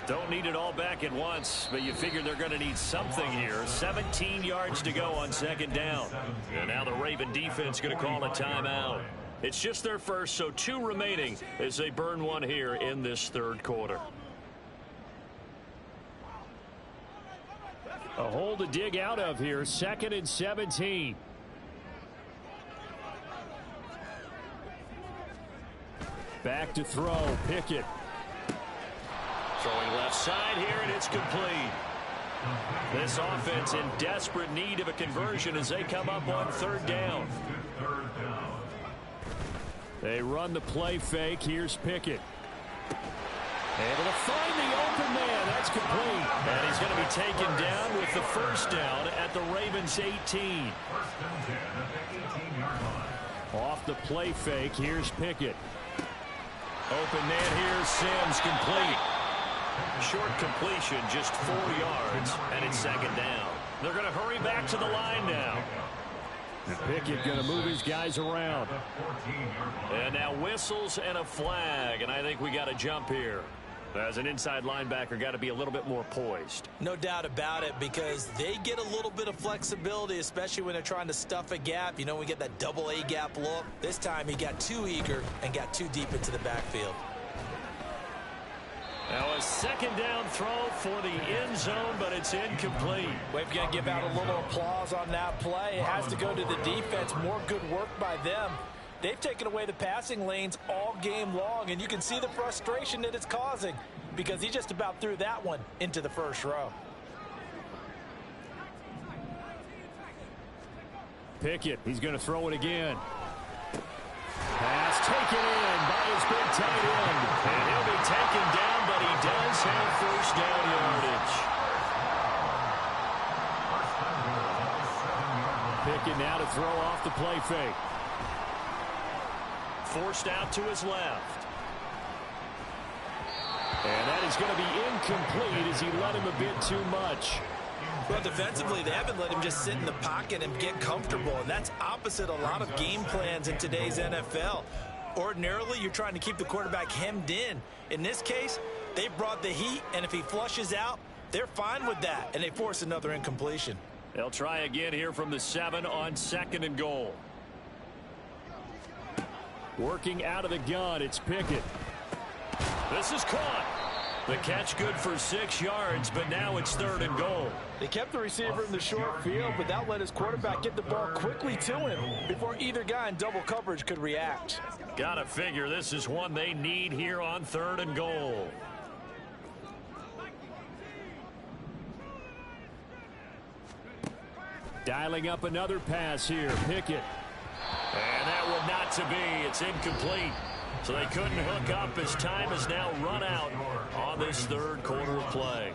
Don't need it all back at once, but you figure they're going to need something here. 17 yards to go on second down. And now the Raven defense going to call a timeout. It's just their first, so 2 remaining as they burn one here in this third quarter. A hole to dig out of here, 2nd and 17. Back to throw, Pickett. Throwing left side here, and it's complete. This offense in desperate need of a conversion as they come up on third down. They run the play fake. Here's Pickett. Able to find the open man. That's complete. And he's going to be taken down with the first down at the Ravens 18. First and 10 at the 18-yard line. Off the play fake. Here's Pickett. Open man here. Sims complete. Short completion, just 4 yards, and it's second down. They're going to hurry back to the line now. Pickett going to move his guys around. And now whistles and a flag, and I think we got to jump here. As an inside linebacker, got to be a little bit more poised. No doubt about it, because they get a little bit of flexibility, especially when they're trying to stuff a gap. You know, we get that double A gap look. This time he got too eager and got too deep into the backfield. Now a second down throw for the end zone, but it's incomplete. We've got to give out a little applause on that play. It has to go to the defense. More good work by them. They've taken away the passing lanes all game long, and you can see the frustration that it's causing because he just about threw that one into the first row. Pickett, he's going to throw it again. Pass taken in by his big tight end. And he'll be taken down, but he does have first down yardage. Pickett now to throw off the play fake. Forced out to his left. And that is going to be incomplete as he let him a bit too much. Well, defensively, they haven't let him just sit in the pocket and get comfortable, and that's opposite a lot of game plans in today's NFL. Ordinarily, you're trying to keep the quarterback hemmed in. In this case, they brought the heat, and if he flushes out, they're fine with that, and they force another incompletion. They'll try again here from the 7 on second and goal. Working out of the gun, it's Pickett. This is caught. The catch good for 6 yards, but now it's third and goal. They kept the receiver in the short field, but that let his quarterback get the ball quickly to him before either guy in double coverage could react. Gotta figure this is one they need here on third and goal. Dialing up another pass here, Pickett. And that one not to be. It's incomplete. So they couldn't hook up as time has now run out on this third quarter of play.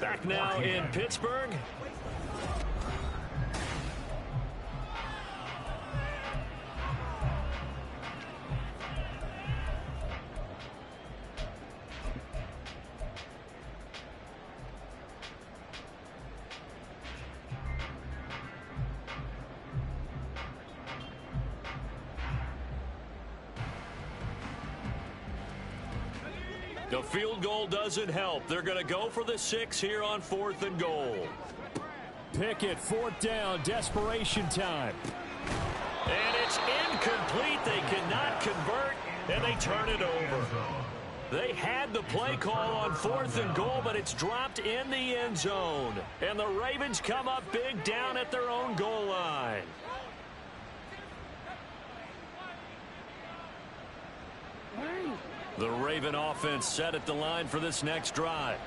Back now in Pittsburgh. The field goal doesn't help. They're going to go for the 6 here on fourth and goal. Pickett, fourth down, desperation time. And it's incomplete. They cannot convert, and they turn it over. They had the play call on fourth and goal, but it's dropped in the end zone. And the Ravens come up big down at their own goal line. The Raven offense set at the line for this next drive.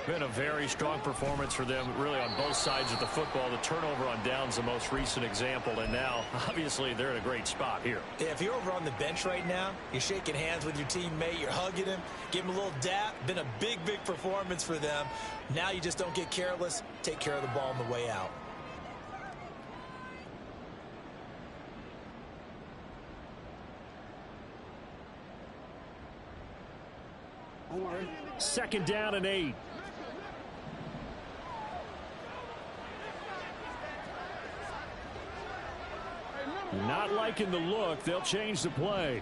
Been a very strong performance for them, really, on both sides of the football. The turnover on downs, the most recent example, and now, obviously, they're in a great spot here. Yeah, if you're over on the bench right now, you're shaking hands with your teammate, you're hugging him, give him a little dap. Been a big, big performance for them. Now you just don't get careless. Take care of the ball on the way out. Second down and 8. Not liking the look. They'll change the play.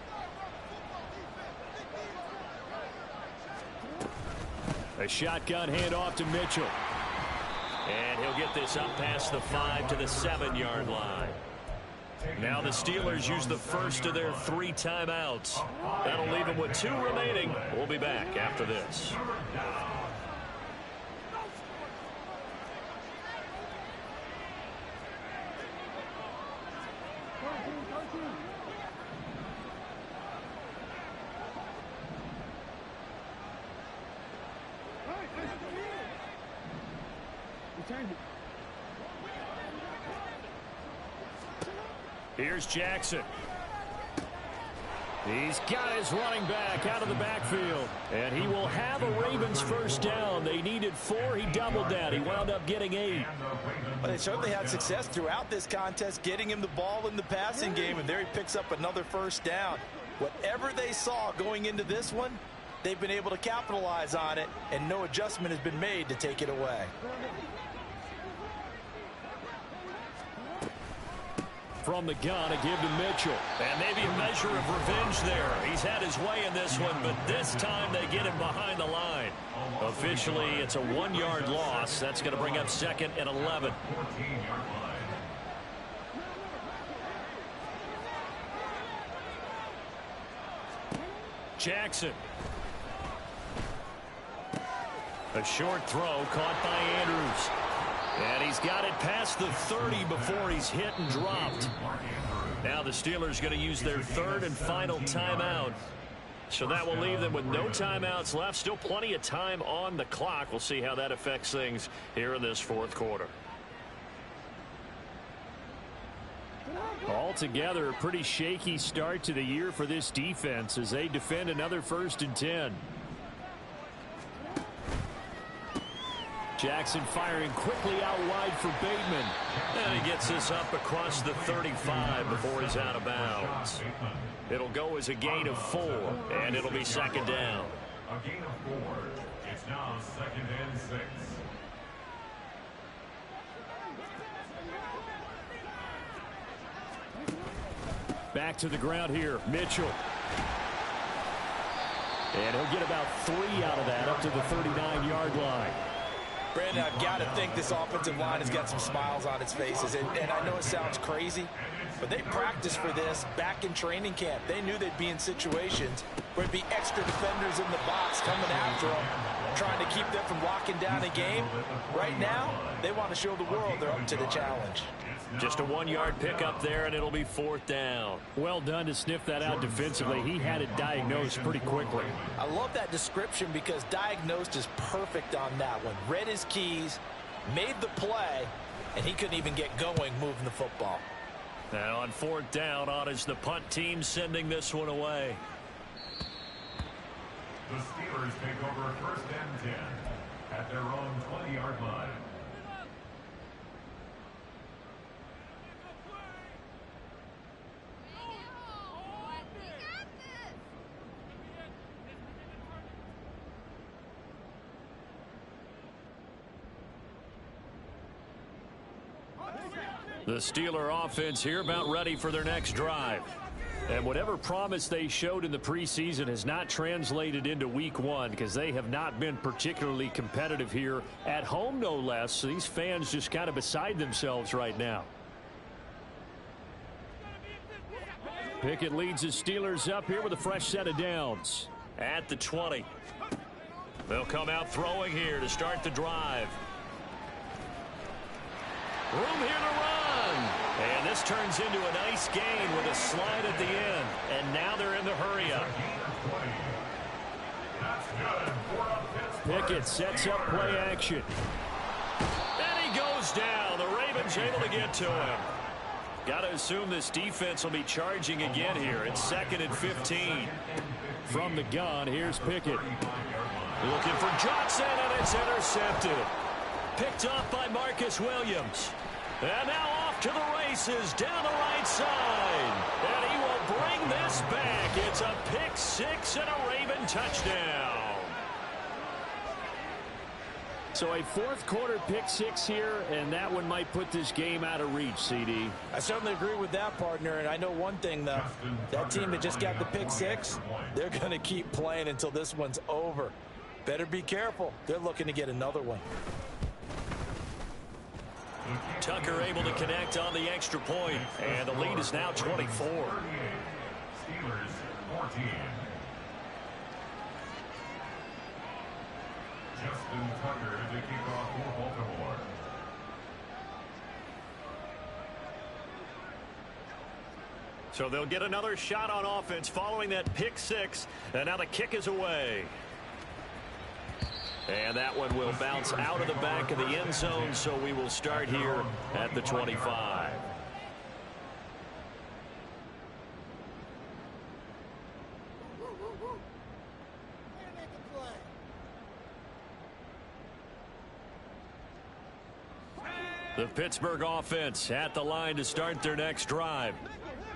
A shotgun handoff to Mitchell. And he'll get this up past the 5 to the 7-yard line. Now the Steelers use the first of their 3 timeouts. That'll leave them with 2 remaining. We'll be back after this. Here's Jackson. He's got his running back out of the backfield. And he will have a Ravens first down. They needed 4. He doubled that. He wound up getting 8. But they certainly had success throughout this contest, getting him the ball in the passing game, and there he picks up another first down. Whatever they saw going into this one, they've been able to capitalize on it, and no adjustment has been made to take it away. From the gun, a give to Mitchell. And maybe a measure of revenge there. He's had his way in this one, but this time they get him behind the line. Officially, it's a 1-yard loss. That's going to bring up 2nd and 11. Jackson. A short throw caught by Andrews. And he's got it past the 30 before he's hit and dropped. Now the Steelers going to use their 3rd and final timeout. So that will leave them with no timeouts left. Still plenty of time on the clock. We'll see how that affects things here in this 4th quarter. Altogether, a pretty shaky start to the year for this defense as they defend another 1st and 10. Jackson firing quickly out wide for Bateman. And he gets this up across the 35 before he's out of bounds. It'll go as a gain of 4, and it'll be 2nd down. A gain of 4. It's now 2nd and 6. Back to the ground here, Mitchell. And he'll get about 3 out of that up to the 39-yard line. Brandon, I've got to think this offensive line has got some smiles on its faces. And I know it sounds crazy, but they practiced for this back in training camp. They knew they'd be in situations where there'd be extra defenders in the box coming after them, trying to keep them from locking down a game. Right now, they want to show the world they're up to the challenge. Just a 1-yard pickup there, and it'll be 4th down. Well done to sniff that out defensively. He had it diagnosed pretty quickly. I love that description because diagnosed is perfect on that one. Read his keys, made the play, and he couldn't even get going moving the football. Now on 4th down, on is the punt team sending this one away. The Steelers take over 1st and 10 at their own 20-yard line. The Steeler offense here about ready for their next drive. And whatever promise they showed in the preseason has not translated into week 1 because they have not been particularly competitive here at home, no less. So these fans just kind of beside themselves right now. Pickett leads the Steelers up here with a fresh set of downs. At the 20. They'll come out throwing here to start the drive. Room here to run. And this turns into a nice gain with a slide at the end. And now they're in the hurry up. Pickett sets up play action. And he goes down. The Ravens able to get to him. Got to assume this defense will be charging again here. It's 2nd and 15. From the gun, here's Pickett. Looking for Johnson, and it's intercepted. Picked off by Marcus Williams. And now off to the races down the right side. And he will bring this back. It's a pick six and a Raven touchdown. So a fourth quarter pick six here, and that one might put this game out of reach, CD. I certainly agree with that, partner, and I know one thing, though. That team that just got the pick six, they're going to keep playing until this one's over. Better be careful. They're looking to get another one. Tucker able to connect on the extra point, and the lead is now 24. Steelers 14. Justin Tucker to kick off for Baltimore. So they'll get another shot on offense following that pick six, and now the kick is away. And that one will bounce out of the back of the end zone, so we will start here at the 25. The Pittsburgh offense at the line to start their next drive.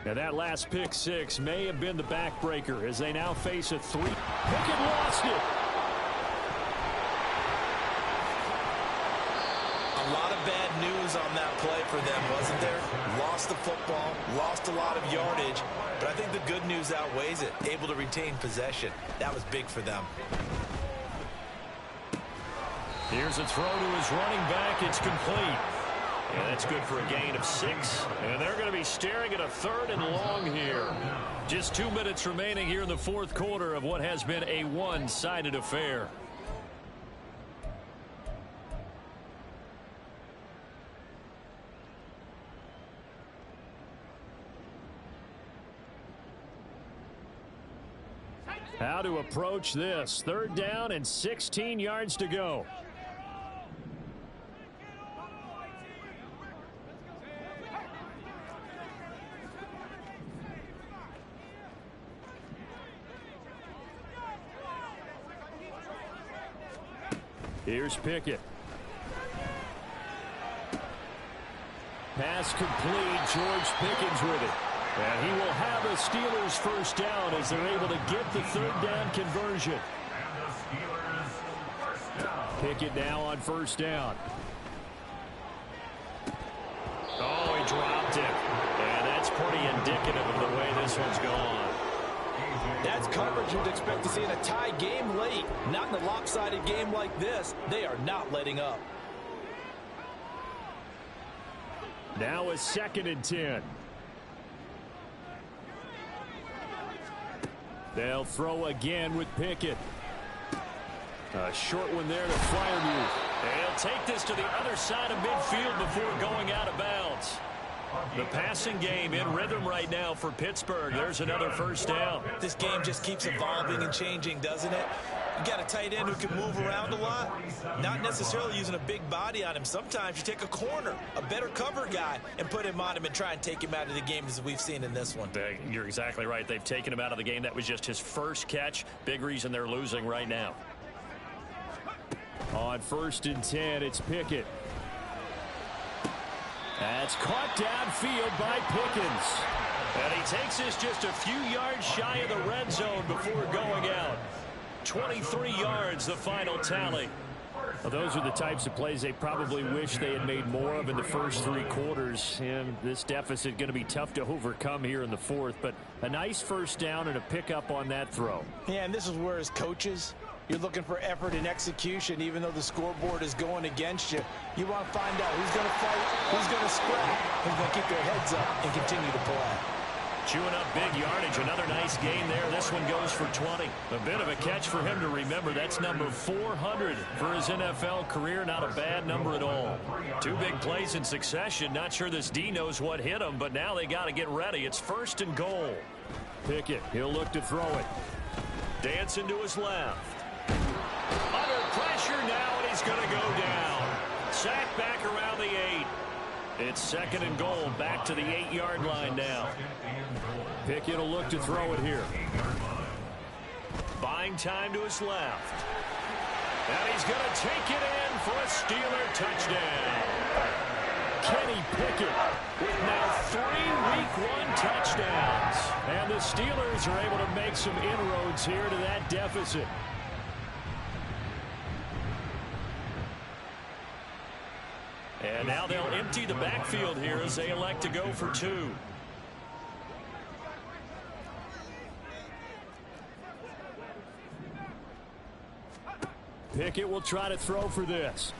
And that last pick six may have been the backbreaker as they now face a three. Pickett lost it. A lot of bad news on that play for them, wasn't there? Lost the football, lost a lot of yardage, but I think the good news outweighs it. Able to retain possession. That was big for them. Here's a throw to his running back. It's complete. And that's good for a gain of 6. And they're going to be staring at a 3rd and long here. Just 2 minutes remaining here in the fourth quarter of what has been a one-sided affair. How to approach this. 3rd down and 16 yards to go. Here's Pickett. Pass complete. George Pickens with it. And he will have a Steelers first down as they're able to get the 3rd down conversion. Pickett now on first down. Oh, he dropped it. And that's pretty indicative of the way this one's gone. That's coverage you'd expect to see in a tie game late. Not in a lopsided game like this. They are not letting up. Now a 2nd and 10. They'll throw again with Pickett. A short one there to Freiermuth. They'll take this to the other side of midfield before going out of bounds. The passing game in rhythm right now for Pittsburgh. There's another first down. This game just keeps evolving and changing, doesn't it? You got a tight end who can move around a lot. Not necessarily using a big body on him. Sometimes you take a corner, a better cover guy, and put him on him and try and take him out of the game as we've seen in this one. You're exactly right. They've taken him out of the game. That was just his first catch. Big reason they're losing right now. On 1st and 10, it's Pickett. That's caught downfield by Pickens. And he takes this just a few yards shy of the red zone before going out. 23 yards, the final tally. Well, those are the types of plays they probably wish they had made more of in the first 3 quarters. And this deficit going to be tough to overcome here in the fourth. But a nice first down and a pickup on that throw. Yeah, and this is where as coaches, you're looking for effort and execution, even though the scoreboard is going against you. You want to find out who's going to fight, who's going to scrap, who's going to keep their heads up and continue to play. Chewing up big yardage. Another nice gain there. This one goes for 20. A bit of a catch for him to remember. That's number 400 for his NFL career. Not a bad number at all. 2 big plays in succession. Not sure this D knows what hit him, but now they got to get ready. It's 1st and goal. Pickett, he'll look to throw it. Dancing to his left. Under pressure now, and he's going to go down. Sacked back around the 8. It's 2nd and goal, back to the 8-yard line now. Pickett will look to throw it here. Buying time to his left. And he's going to take it in for a Steeler touchdown. Kenny Pickett with now 3 Week 1 touchdowns. And the Steelers are able to make some inroads here to that deficit. And now they'll empty the backfield here as they elect to go for 2. Pickett will try to throw for this.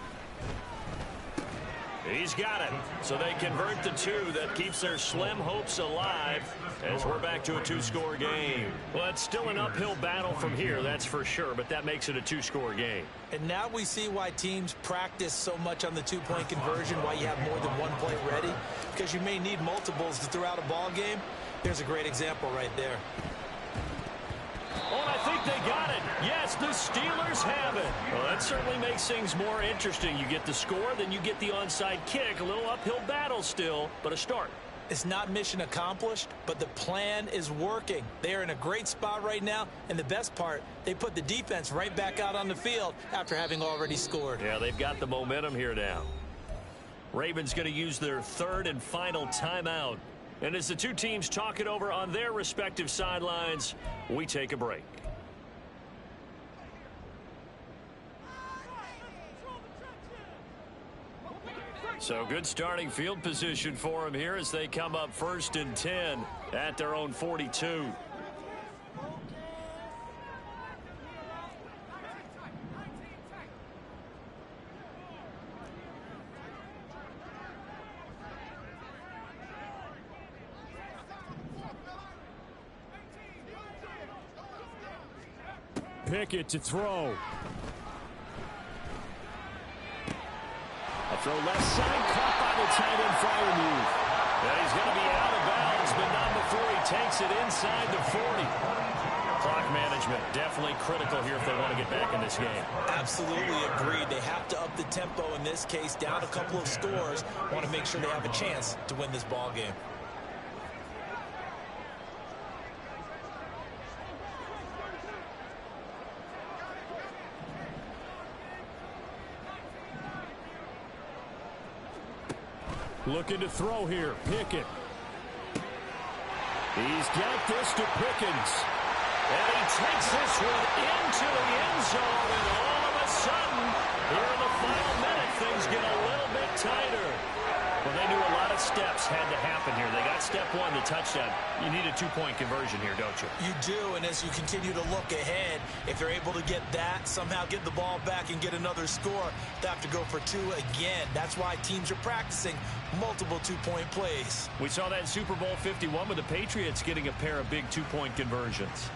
He's got it. So they convert the 2. That keeps their slim hopes alive as we're back to a 2-score game. Well, it's still an uphill battle from here, that's for sure, but that makes it a 2-score game. And now we see why teams practice so much on the 2-point conversion, why you have more than 1 play ready, because you may need multiples to throw out a ball game. There's a great example right there. Oh, and I think they got it. Yes, the Steelers have it. Well, that certainly makes things more interesting. You get the score, then you get the onside kick. A little uphill battle still, but a start. It's not mission accomplished, but the plan is working. They are in a great spot right now, and the best part, they put the defense right back out on the field after having already scored. Yeah, they've got the momentum here now. Ravens going to use their 3rd and final timeout. And as the two teams talk it over on their respective sidelines, we take a break. So good starting field position for them here as they come up 1st and 10 at their own 42. Pickett to throw. A throw left side, caught by the tight end Freiermuth. And he's going to be out of bounds, but not before he takes it inside the 40. Clock management definitely critical here if they want to get back in this game. Absolutely agreed. They have to up the tempo in this case, down a couple of scores. Want to make sure they have a chance to win this ball game. Looking to throw here. Pickett. He's got this to Pickens. And he takes this one into the end zone. And all of a sudden, here in the final minute, things get a little bit tighter. Well, they knew a lot of steps had to happen here. They got step 1, the touchdown. You need a 2-point conversion here, don't you? You do, and as you continue to look ahead, if they're able to get that, somehow get the ball back and get another score, they have to go for 2 again. That's why teams are practicing multiple 2-point plays. We saw that in Super Bowl 51 with the Patriots getting a pair of big 2-point conversions.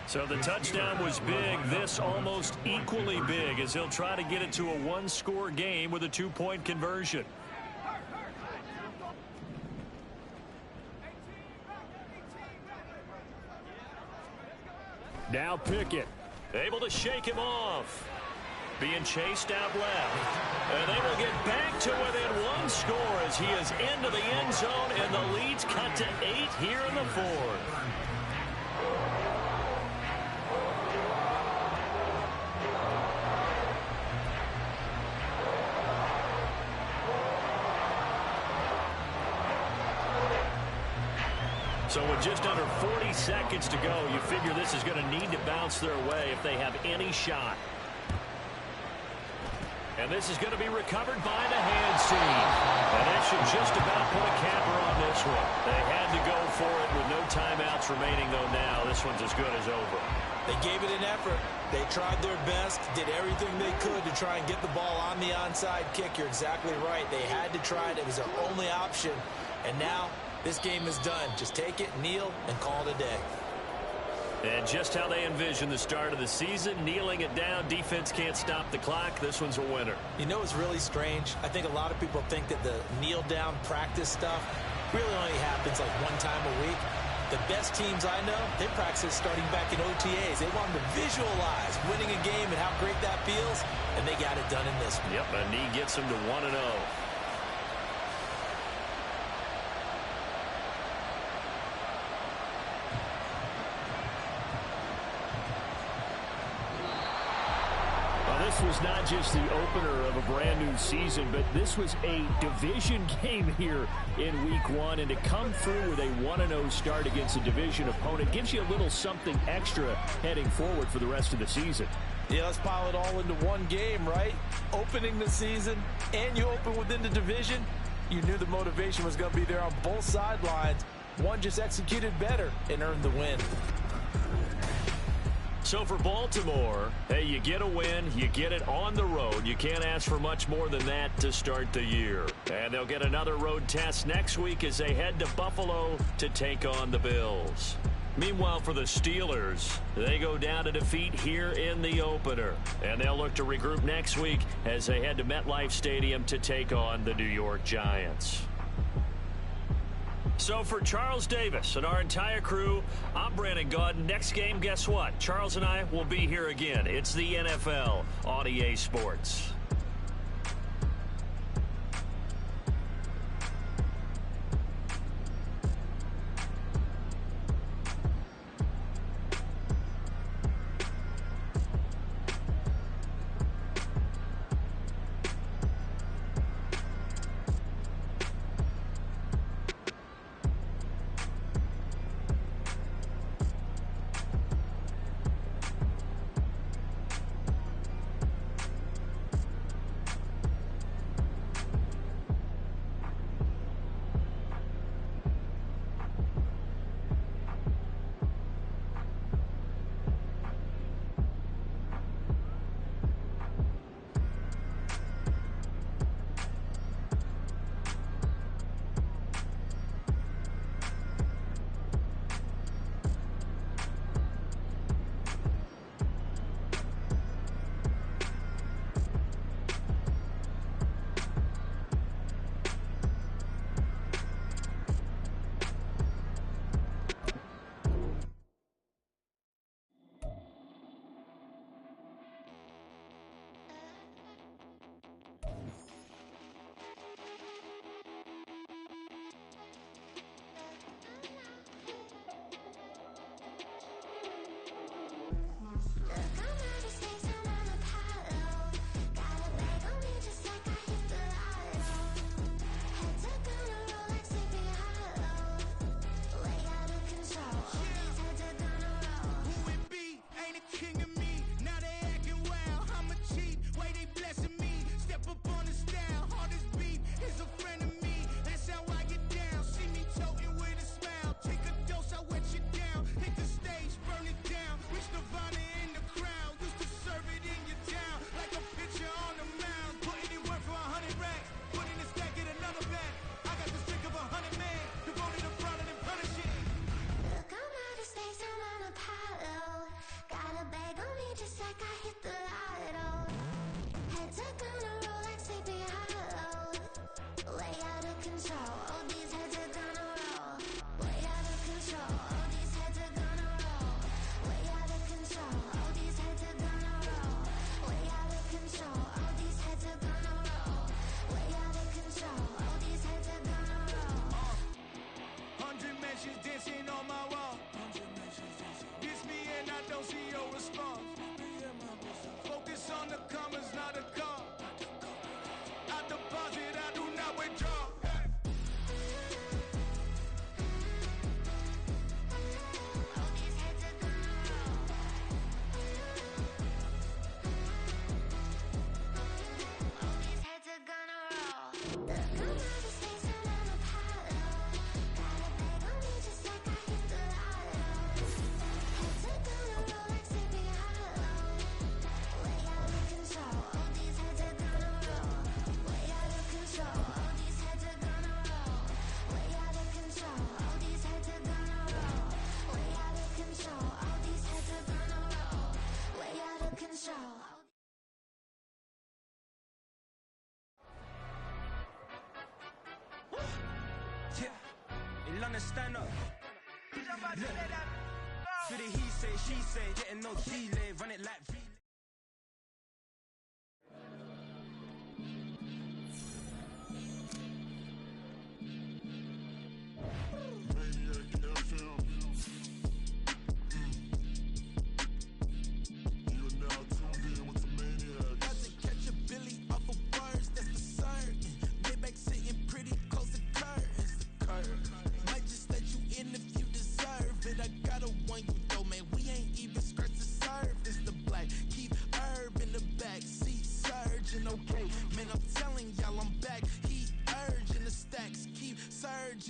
So the touchdown was big. This almost equally big as he'll try to get it to a 1-score game with a 2-point conversion. Now Pickett. Able to shake him off. Being chased out left. And they will get back to within 1 score as he is into the end zone, and the lead's cut to 8 here in the 4th. So with just under 40 seconds to go, you figure this is going to need to bounce their way if they have any shot. And this is going to be recovered by the hands team. And that should just about put a capper on this one. They had to go for it with no timeouts remaining, though now this one's as good as over. They gave it an effort. They tried their best, did everything they could to try and get the ball on the onside kick. You're exactly right. They had to try it. It was their only option. And now this game is done. Just take it, kneel, and call it a day. And just how they envision the start of the season, kneeling it down, defense can't stop the clock. This one's a winner. You know, it's really strange. I think a lot of people think that the kneel-down practice stuff, really only happens like one time a week. The best teams I know, they practice starting back in OTAs. They want to visualize winning a game and how great that feels, and they got it done in this one. Yep, a knee gets them to 1-0. This was not just the opener of a brand new season, but this was a division game here in week one. And to come through with a 1-0 start against a division opponent gives you a little something extra heading forward for the rest of the season. Yeah, let's pile it all into one game, right? Opening the season, and you open within the division. You knew the motivation was going to be there on both sidelines. One just executed better and earned the win. So for Baltimore, hey, you get a win, you get it on the road. You can't ask for much more than that to start the year. And they'll get another road test next week as they head to Buffalo to take on the Bills. Meanwhile, for the Steelers, they go down to defeat here in the opener. And they'll look to regroup next week as they head to MetLife Stadium to take on the New York Giants. So for Charles Davis and our entire crew, I'm Brandon Gaudin. Next game, guess what? Charles and I will be here again. It's the NFL on EA Sports. London, stand up. Look, for the he say, she say, getting no delay, run it like V.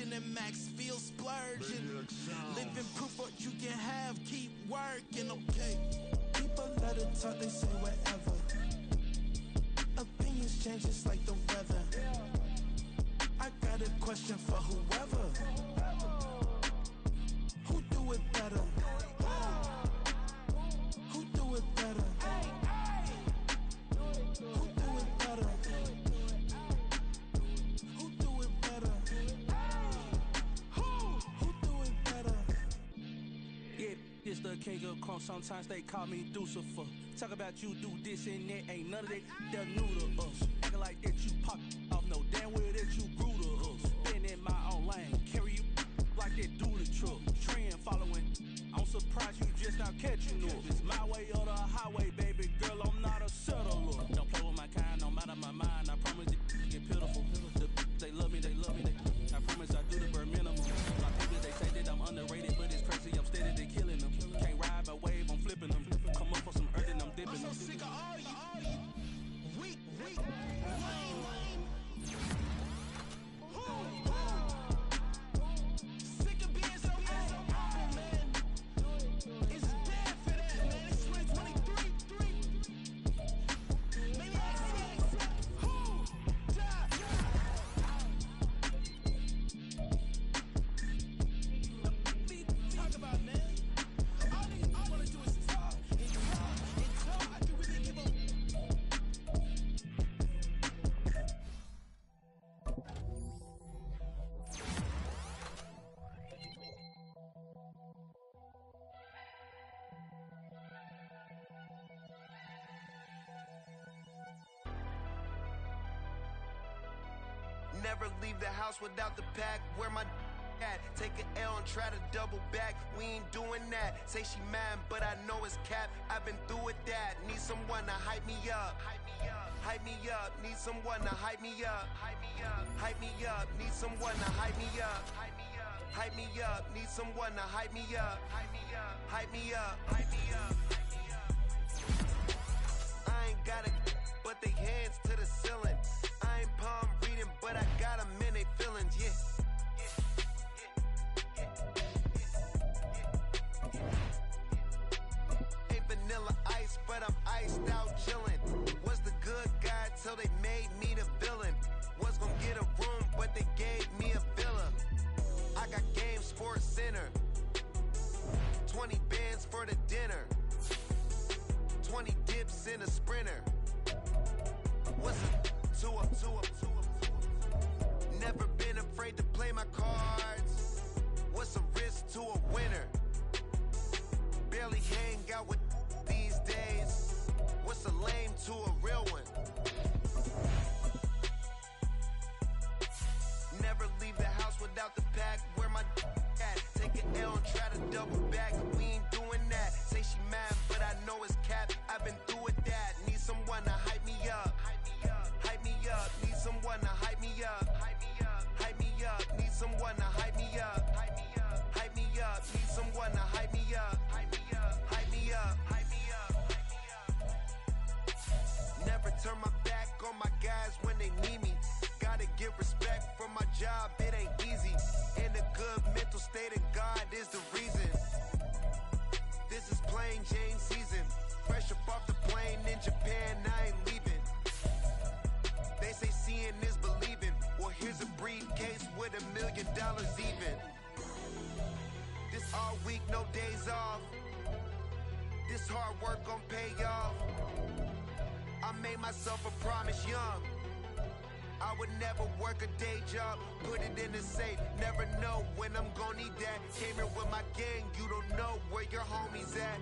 And max feel splurging. Living proof what you can have, keep working, okay? People let it talk, they say whatever. Opinions change just like the weather. I got a question for whoever. Who do it better? Who do it better? Who do it better? Who do it better? This the king of crunk, sometimes they call me Lucifer. Talk about you do this and that, ain't none of that, they're new to us. Acting like that you pop off, no damn well that you grew to us. Been in my own lane, carry you like that do the truck. Trend following, I'm surprised you just not catching up. It's my way or the highway, baby girl, I'm not a settler. Don't play with my kind, no matter my mind, I promise it get pitiful. They love me, I promise I do the bare minimum. My people, they say that I'm underrated, but it's crazy, I'm steady, they killing them. Can't ride my wave, I'm flipping them. Come up for some earth and I'm dipping them. I'm so sick of all you weak, lame. Sick of being so humble, man. It's dead for that, man. It's 2023. Maybe talk about, man. All I wanna do is talk and talk. I can really give a Never leave the house without the pack. Where my at? Take an L and try to double back. We ain't doing that. Say she mad, but I know it's cap. I've been through with that. Need someone to hype me up. Hype me up. Need someone to hype me up. Hype me up. Need someone to hype me up. Hype me up. Need someone to hype me up. Hype me up. I ain't got it, but they hands to the ceiling. I ain't palm reading, but I got them in they feelings, yeah. Ain't vanilla ice, but I'm iced out chillin'. Was the good guy till they made me the villain. Was gonna get a room, but they gave me a villa. I got game, Sports Center. 20 bands for the dinner. 20 dips in a Sprinter. What's a two up? Never been afraid to play my cards. What's a risk to a winner? Barely hang out with these days. What's a lame to a real one? Never leave the house without the pack. Where my at? Take an L and try to double back. We ain't doing that. Say she mad, but I know it's cap. I've been through with that. Need someone to hype me up. Hype me up. Need someone to hype me up. Hype me up. Need someone to hype me up. Hype me up. Need someone to hype me up. Hype me up. Never turn my back on my guys when they need me. Gotta get respect for my job, it ain't easy. In a good mental state of God is the reason. This is plain Jane season. Fresh up off the plane in Japan, I ain't leaving. They say seeing is believing. Well, here's a briefcase with $1 million even. This all week, no days off. This hard work gon' pay off. I made myself a promise young. I would never work a day job, put it in the safe. Never know when I'm gonna need that. Came here with my gang, you don't know where your homies at.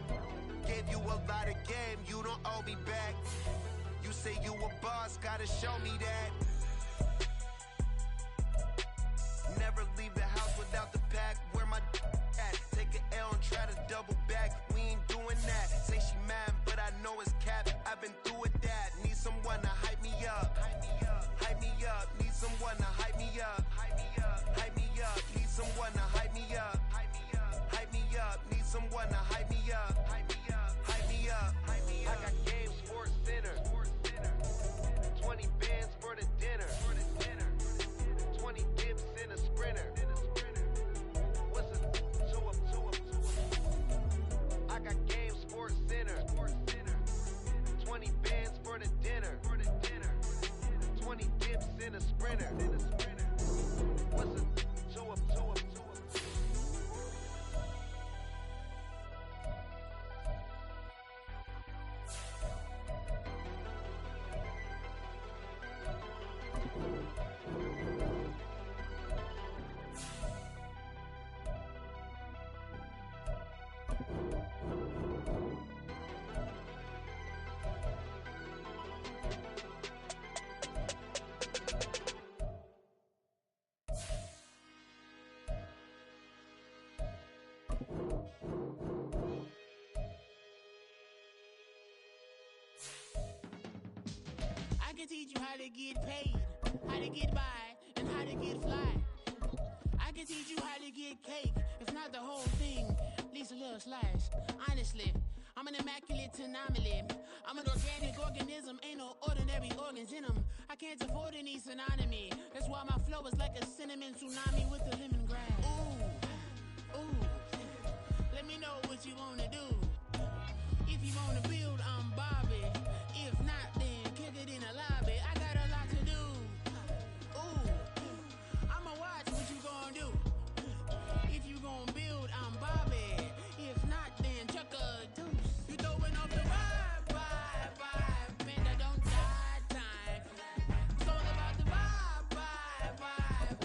Gave you a lot of game, you don't owe me back. You say you a boss, gotta show me that. Never leave the house without the pack. Where my at? Take an L and try to double back. We ain't doing that. Say she mad, but I know it's cap. I've been through with that. Need someone to hype me up. Hype me up. Need someone to hype me up. Hype me up. Need someone to hype me up. Hype me up. Need someone to hype me up. Hype me up. I got Game Sports Center. 20 bands for the dinner. 20 dips in a sprinter. What's a 2 up? I got Game Sports Center. 20 bands for the dinner. 20 dips in a sprinter. What's a 2 up? I can teach you how to get paid, how to get by, and how to get fly. I can teach you how to get cake, if not the whole thing, at least a little slice. Honestly, I'm an immaculate anomaly. I'm an organic organism, ain't no ordinary organs in them. I can't afford any synonymy. That's why my flow is like a cinnamon tsunami with the lemongrass. Ooh, let me know what you wanna do. If you wanna build, I'm Bobby. If not, then kick it in the lobby. I got a lot to do. Ooh, I'ma watch what you gonna do. If you gonna build, I'm Bobby. If not, then chuck a deuce. You throwing off the vibe. Man, I don't die time. It's all about the vibe.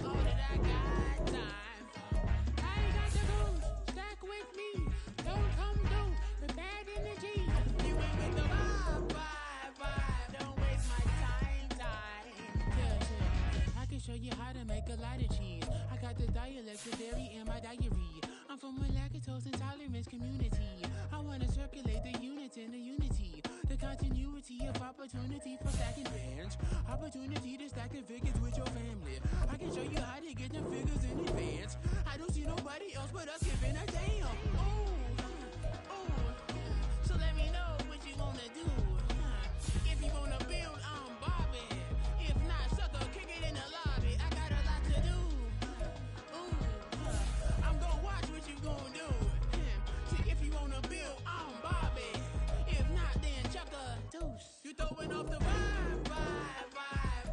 All that I got time. I ain't got the goose. Stack with me. Don't come through with bad energy. You ain't with the vibe. Don't waste my time. Yeah. I can show you how to make a lot of cheese. I got the dialect of dairy in my diary. I'm from a lactose intolerance community. I wanna circulate the units and the unity. The continuity of opportunity for stacking bands. Opportunity to stack the figures with your family. I can show you how to get the figures in advance. I don't see nobody else but us giving a damn. Ooh. So let me know what you wanna do. If you wanna build, I'm Bobby. If not, sucker, kick it in the lobby. I got a lot to do. Ooh, I'm gonna watch what you gonna do. See, if you wanna build, I'm Bobby. If not, then chuck a deuce. You throwing off the vibe.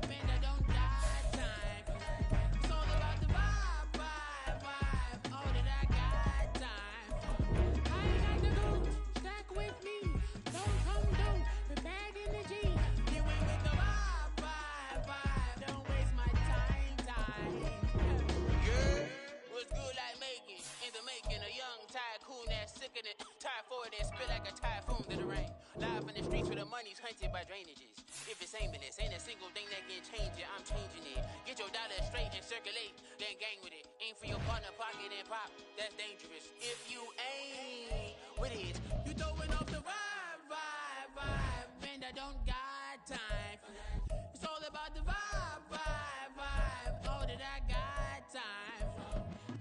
Man, I don't die time. It's all about the vibe. All that I got time. I ain't got the goose. Stack with me. Don't come through with bad energy. You ain't with the vibe. Don't waste my time. Yeah, what's good like making? In the making, a young tycoon that's sick of it. Tired for it and spit like a typhoon to the rain. Live in the streets where the money's hunted by drainages. If it's aimless, ain't a single thing that can change it. I'm changing it. Get your dollar straight and circulate, then gang with it. Aim for your partner, pocket and pop. That's dangerous. If you ain't with it, you throwing off the vibe. Man, I don't got time. It's all about the vibe. All that I got time.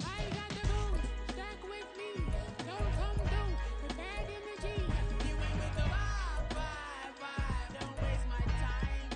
I ain't got the goose. Stack with me. Don't come through with bad energy. You ain't with the vibe. Don't waste my time.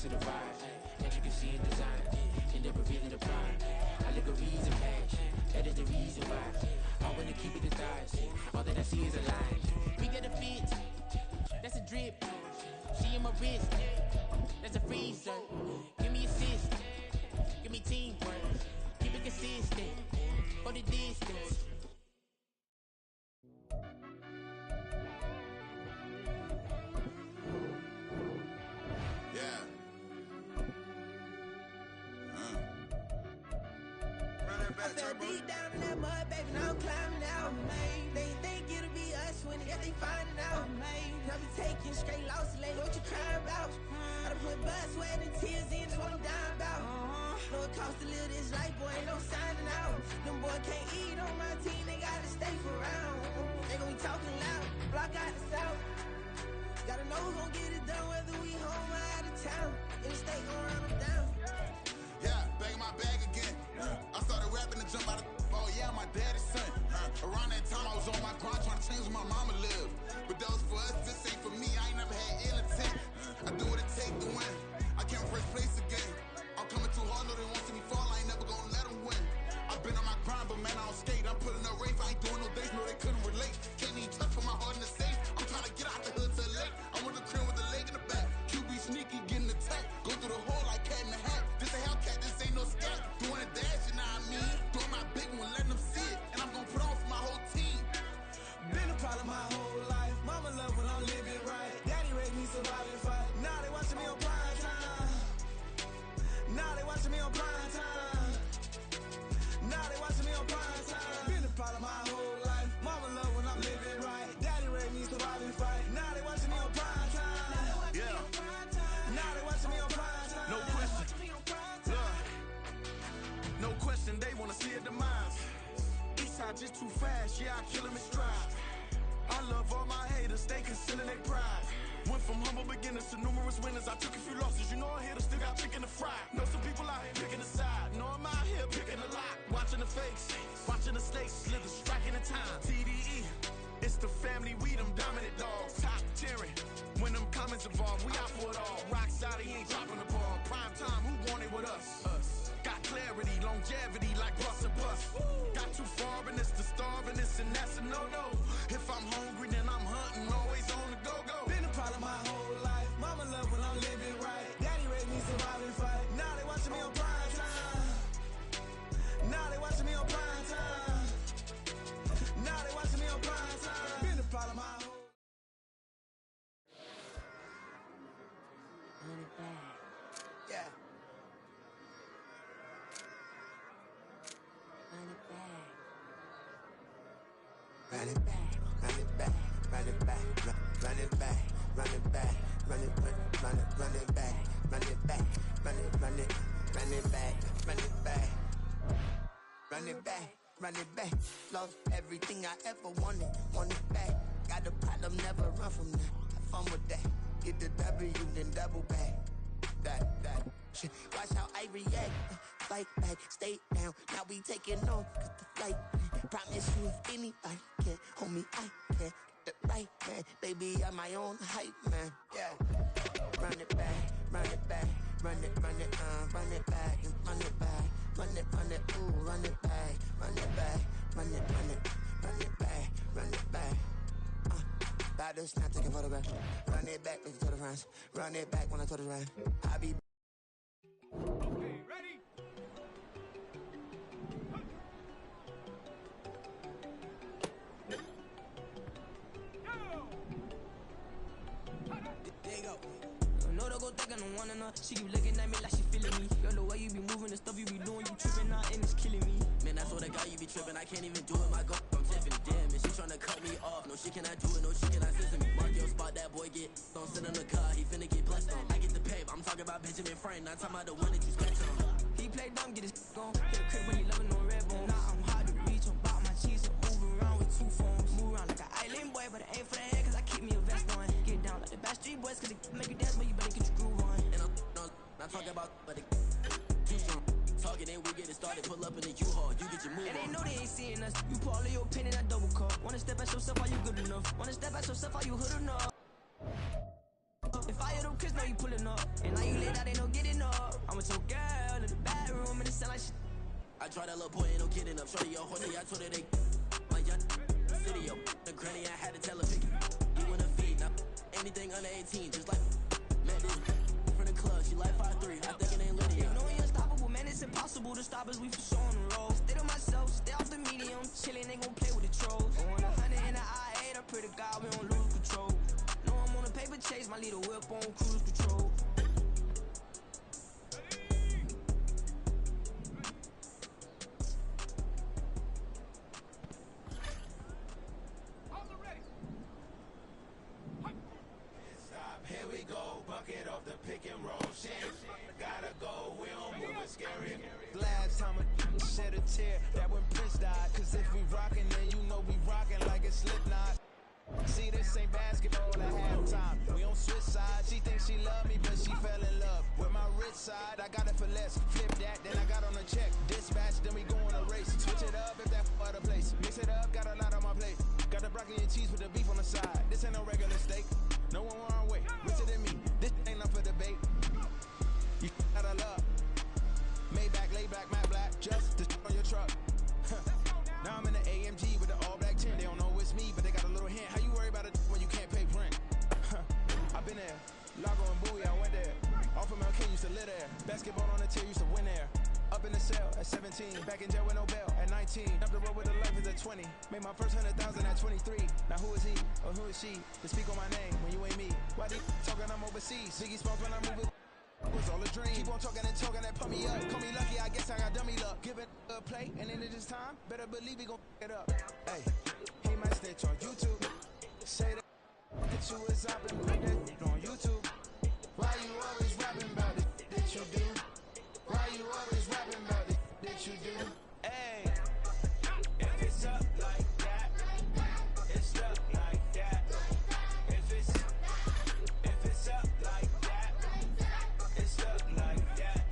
to the vibe. Intricacy and design, and never really the prime. Allegories and passion, that is the reason why I wanna keep it the thighs. All that I see is a line. We got a fit, that's a drip. She in my wrist, that's a freezer. Give me assist, give me teamwork. Keep it consistent, for the distance. I fell deep down in that mud, baby, now I'm climbing out. They think it'll be us when they finding out. I be taking straight losses lately, what you crying about? I done put blood, sweat, and tears in, that's what I'm dying about. Know it costs to live this life, boy, ain't no signing out. Them boy can't eat on my team, they gotta stay for round. They gon' be talking loud, block out the south. Gotta know who gon' get it done, whether we home or out of town. In the state, gon' run them down. Yeah, back in my bag again. I started rapping to jump out of oh yeah, my daddy's son. Around that time I was on my grind trying to change where my mama lived. But that was for us, this ain't for me. I ain't never had ill intent. I do what it take to win. I came first place again. I'm coming too hard, no they won't see me fall. I ain't never gonna let them win. I've been on my grind, but man I don't skate. I'm putting up race, I ain't doing no days, no they couldn't relate. Can't even touch for my heart in the safe. I'm trying to get out the hood to the lake. I'm with the crib with the leg in the back. QB sneaky, getting attacked. Go through the hole like cat in the hat. This a Hellcat, this ain't no scat. Doing a dash, you know what I mean? Doing my big one, letting them see it. And I'm gonna put on for my whole team. Been a problem my whole life. Mama love when I'm living right. Daddy raised me surviving fight. Now they watching me on prime time. Now they watching me on prime time. Now they watching me on prime time. Been a problem my whole life. Mama love when I'm living right. Daddy raised me surviving fight. Now they watching me on prime time. Yeah. Now they watching me on prime time. No question. Look. No question, they wanna see a demise. Eastside just too fast, yeah, I kill him in stride. I love all my haters, they concealing their pride. Went from humble beginners to numerous winners. I took a few losses, you know I hit, still got chicken to fry. Know some people out here picking a side, know I'm out here picking a lot. Watching the fakes, watching the stakes, slither, striking the time. TDE, it's the family, we them dominant dogs. Top tiering, when them comments involved, we out for it all. Rock side, he ain't dropping the ball. Prime time, who want it with us? Got clarity, longevity like bus and bus. Got too far and it's the starving, this and that's a no-no. If I'm hungry, then I'm hunting, always on the go-go. Been a problem my whole life. Mama love when I'm living right. Daddy raised me surviving fight. Now they watching me on prime time. Now they watching me on prime time. Now they watching me on prime time. Been a problem my whole life. Yeah. Run it back, run it back, run it back, run it back, run it back, run it back, run it back, run it back, run it back, run it back, run it back, run it back. Lost everything I ever wanted, want it back. Got a problem, never run from that. Have fun with that. Get the W, then double back. That shit. Watch how I react. Fight back, stay down. Now we taking off, cut the flight. Promise you if anybody can hold me, I can. The right man, baby, I'm my own hype man. Yeah. Run it back, run it back, run it back, run it back, run it back, ooh, run it back, run it back, run it back, run it back. About to snap, take a photograph. Run it back, let's go to France. Run it back when I told it right. I be. Okay, ready? No, don't go thinking I wanna know. She keep looking at me like she feeling me. Girl, the way you be moving, the stuff you be doing, you tripping out and it's killing me. Man, I swear to God, you be tripping. I can't even do it. My girl from Tiffany, damn, and she tryna cut me off. No, she cannot do it. No, she cannot listen me. Mark your spot, that boy get. Don't sit in the car, he finna get blessed on. I get the pay, I'm talking about Benjamin Frank. Not talking about the one that you scratch on. He play dumb, get his on. Hit a crib when he loving on red bone. Now I'm hard to reach, I'm about my cheese and move around with two phones. Move around like an island boy, but it ain't for the head, cause I keep me a vest on. Get down like the Backstreet Boys, cause it make you dance, but you better get your groove on. And I'm not talking about, but it too strong. Talking, then we get it started. Pull up in the U-Haul, you get your move and on. they know they ain't seeing us. You put all of your opinion in a double cup. Wanna step at yourself, are you good enough? Wanna step at yourself, are you hood enough? If I hit them Chris know you pulling up. And now you laid out, ain't no getting up. I'm with your girl in the bedroom and it sound like shit. I tried that little boy, ain't no kidding up. Shorty, yo, horny, I told her they my young city, yo. The granny, I had to tell her pick you in a feed. Now, anything under 18, just like met this from the club. She like 5'3", I think it ain't Lydia. You know we unstoppable, man, it's impossible to stop us. We for sure on the road. Stay to myself, stay off the medium. Chillin', ain't gon' play with the trolls. On 100 in the I-8, I pray to God we don't lose control. No, I'm on a paper chase, my little whip on cruise control. Here we go, bucket off the pick and roll shit. Gotta go, we don't move it scary. Last time a shed a tear, that when Prince died. Cause if we rockin', then you know we rockin' like it's Slipknot. See, this ain't basketball at halftime. We on switch sides. She thinks she love me, but she fell in love with my rich side. I got it for less. Flip that, then I got on a check. Dispatch, then we go on a race. Switch it up if that other place. Mix it up, got a lot on my plate. Got the broccoli and cheese with the beef on the side. This ain't no regular steak. No one wrong way. Richer than me. This ain't up for debate. You out of love. Maybach, lay back, matte black. Just the on your truck. Now I'm in the AMG with the all black tint. They don't know it's me, but they got a little hint. How you worry about it when you can't pay rent? I've been there. Lago and Bowie, I went there. Off of Mel King, used to live there. Basketball on the tier, used to win there. Up in the cell at 17. Back in jail with no bail at 19. Up the road with the life is at 20. Made my first 100,000 at 23. Now who is he or who is she to speak on my name when you ain't me? Why they talking I'm overseas? Biggie Smalls when I move it. Was all a dream. Keep on talking and talking and pump me up. Call me lucky, I guess I got dummy luck. Give it a play, and then it is time. Better believe we gon' it up. Hey, he might snitch on YouTube. Say that you is up and put that on YouTube. Why you always rapping about it that you do? Why you always rapping about it that you do? Hey, if it's up like that, it's up like that. If it's up like that. It's up like that.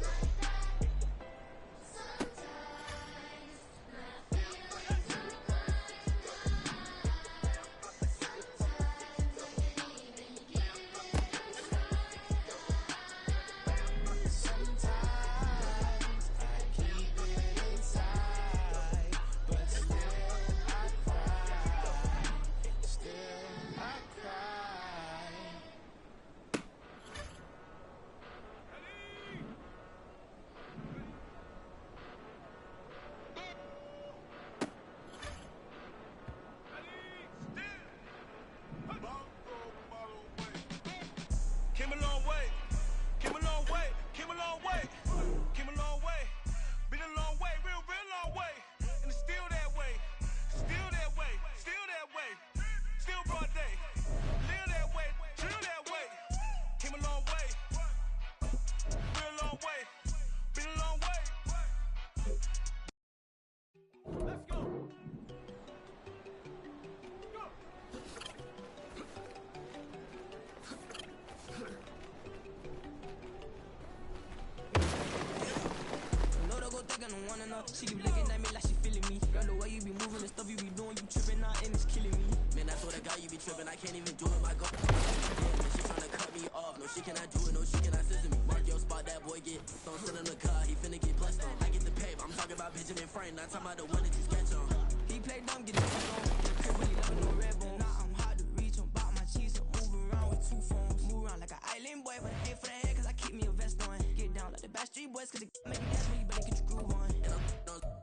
She keep looking at me like she feeling me. Girl, the way you be moving the stuff you be doing, you tripping out and it's killing me. Man, I swear to God, you be tripping. I can't even do it, my girl. Yeah, she tryna cut me off. No, she cannot do it. No, she cannot scissor me. Mark your spot, that boy get. Don't sit in the car, he finna get blessed on. I get the pay, I'm talking about Benjamin Franklin. Not talking about the one that you sketch on. He play dumb, get his on. Crib really loving no red bone. Nah, I'm hard to reach. I'm about my cheese. I'm moving around with two phones. Move around like an island boy, but I ain't for the head, cause I keep me a vest on. Get down like the Backstreet Boys, cause it make you dance when you better get your groove on. And I'm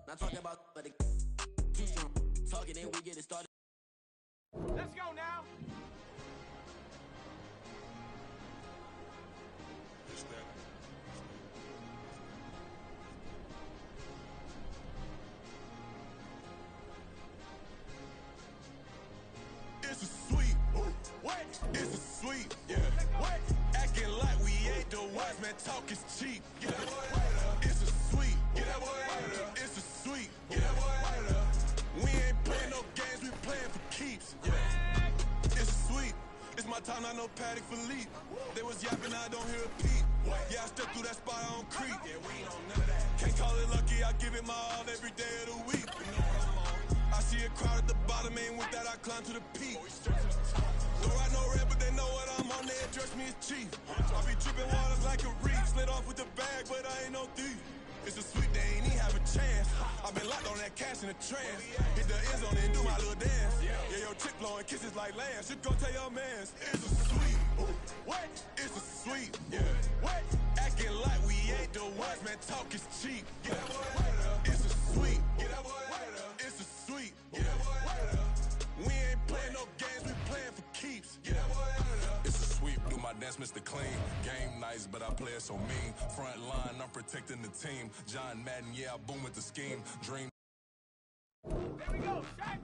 not talking about, but it too strong. Talking, then we get it started. Let's go now. It's a sweet. What? It's a sweet. Yeah. What? Acting like we ain't the ones, man. Talk is cheap. Yeah. It's a sweet. Get that boy. It's a sweet. Get that boy. We ain't playing no games. We playing for keeps. Yeah. It's sweet. It's my time. I know Patek Philippe. They was yapping. I don't hear a peep. Yeah, I stepped through that spot. I don't creep. Yeah, we don't none of that. Can't call it lucky. I give it my all every day of the week. You know what I'm on. I see a crowd at the bottom, ain't with that, I climb to the peak. Don't ride no red, but they know what I'm on. They address me as chief. I be tripping waters like a reef. Slid off with the bag, but I ain't no thief. It's a sweet, they ain't even have a chance. I've been locked on that cash in a trance. Hit the end zone and do my little dance. Yeah, your chick blowing kisses like lambs. You go tell your mans. It's a sweet. What? It's a sweet. Yeah. What? Acting like we ain't the ones, man. Talk is cheap. Get that boy head up. It's a sweet. Get that boy head up. It's a sweet. Get that boy head up. We ain't playing no games, we playing for keeps. Get that boy head up. It's a sweep, do my dance, Mr. Clean. Game nice, but I play it so mean. Front line, I'm protecting the team. John Madden, yeah, I boom with the scheme. Dream. There we go, Shaq.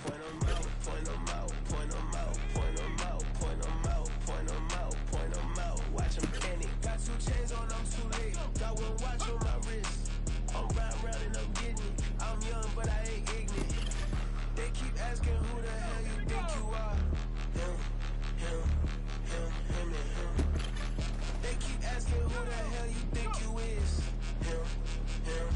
Point them out, point them out, point them out, point them out, point them out, point them out, point them out. Watch them penny. Got 2 chains on, I'm too late. Got 1 watch on my wrist. I'm round and I'm getting it. I'm young, but I ain't ignorant. They keep asking who the hell you think you are. Him, and him. They keep asking who the hell you think you is. Him, and him.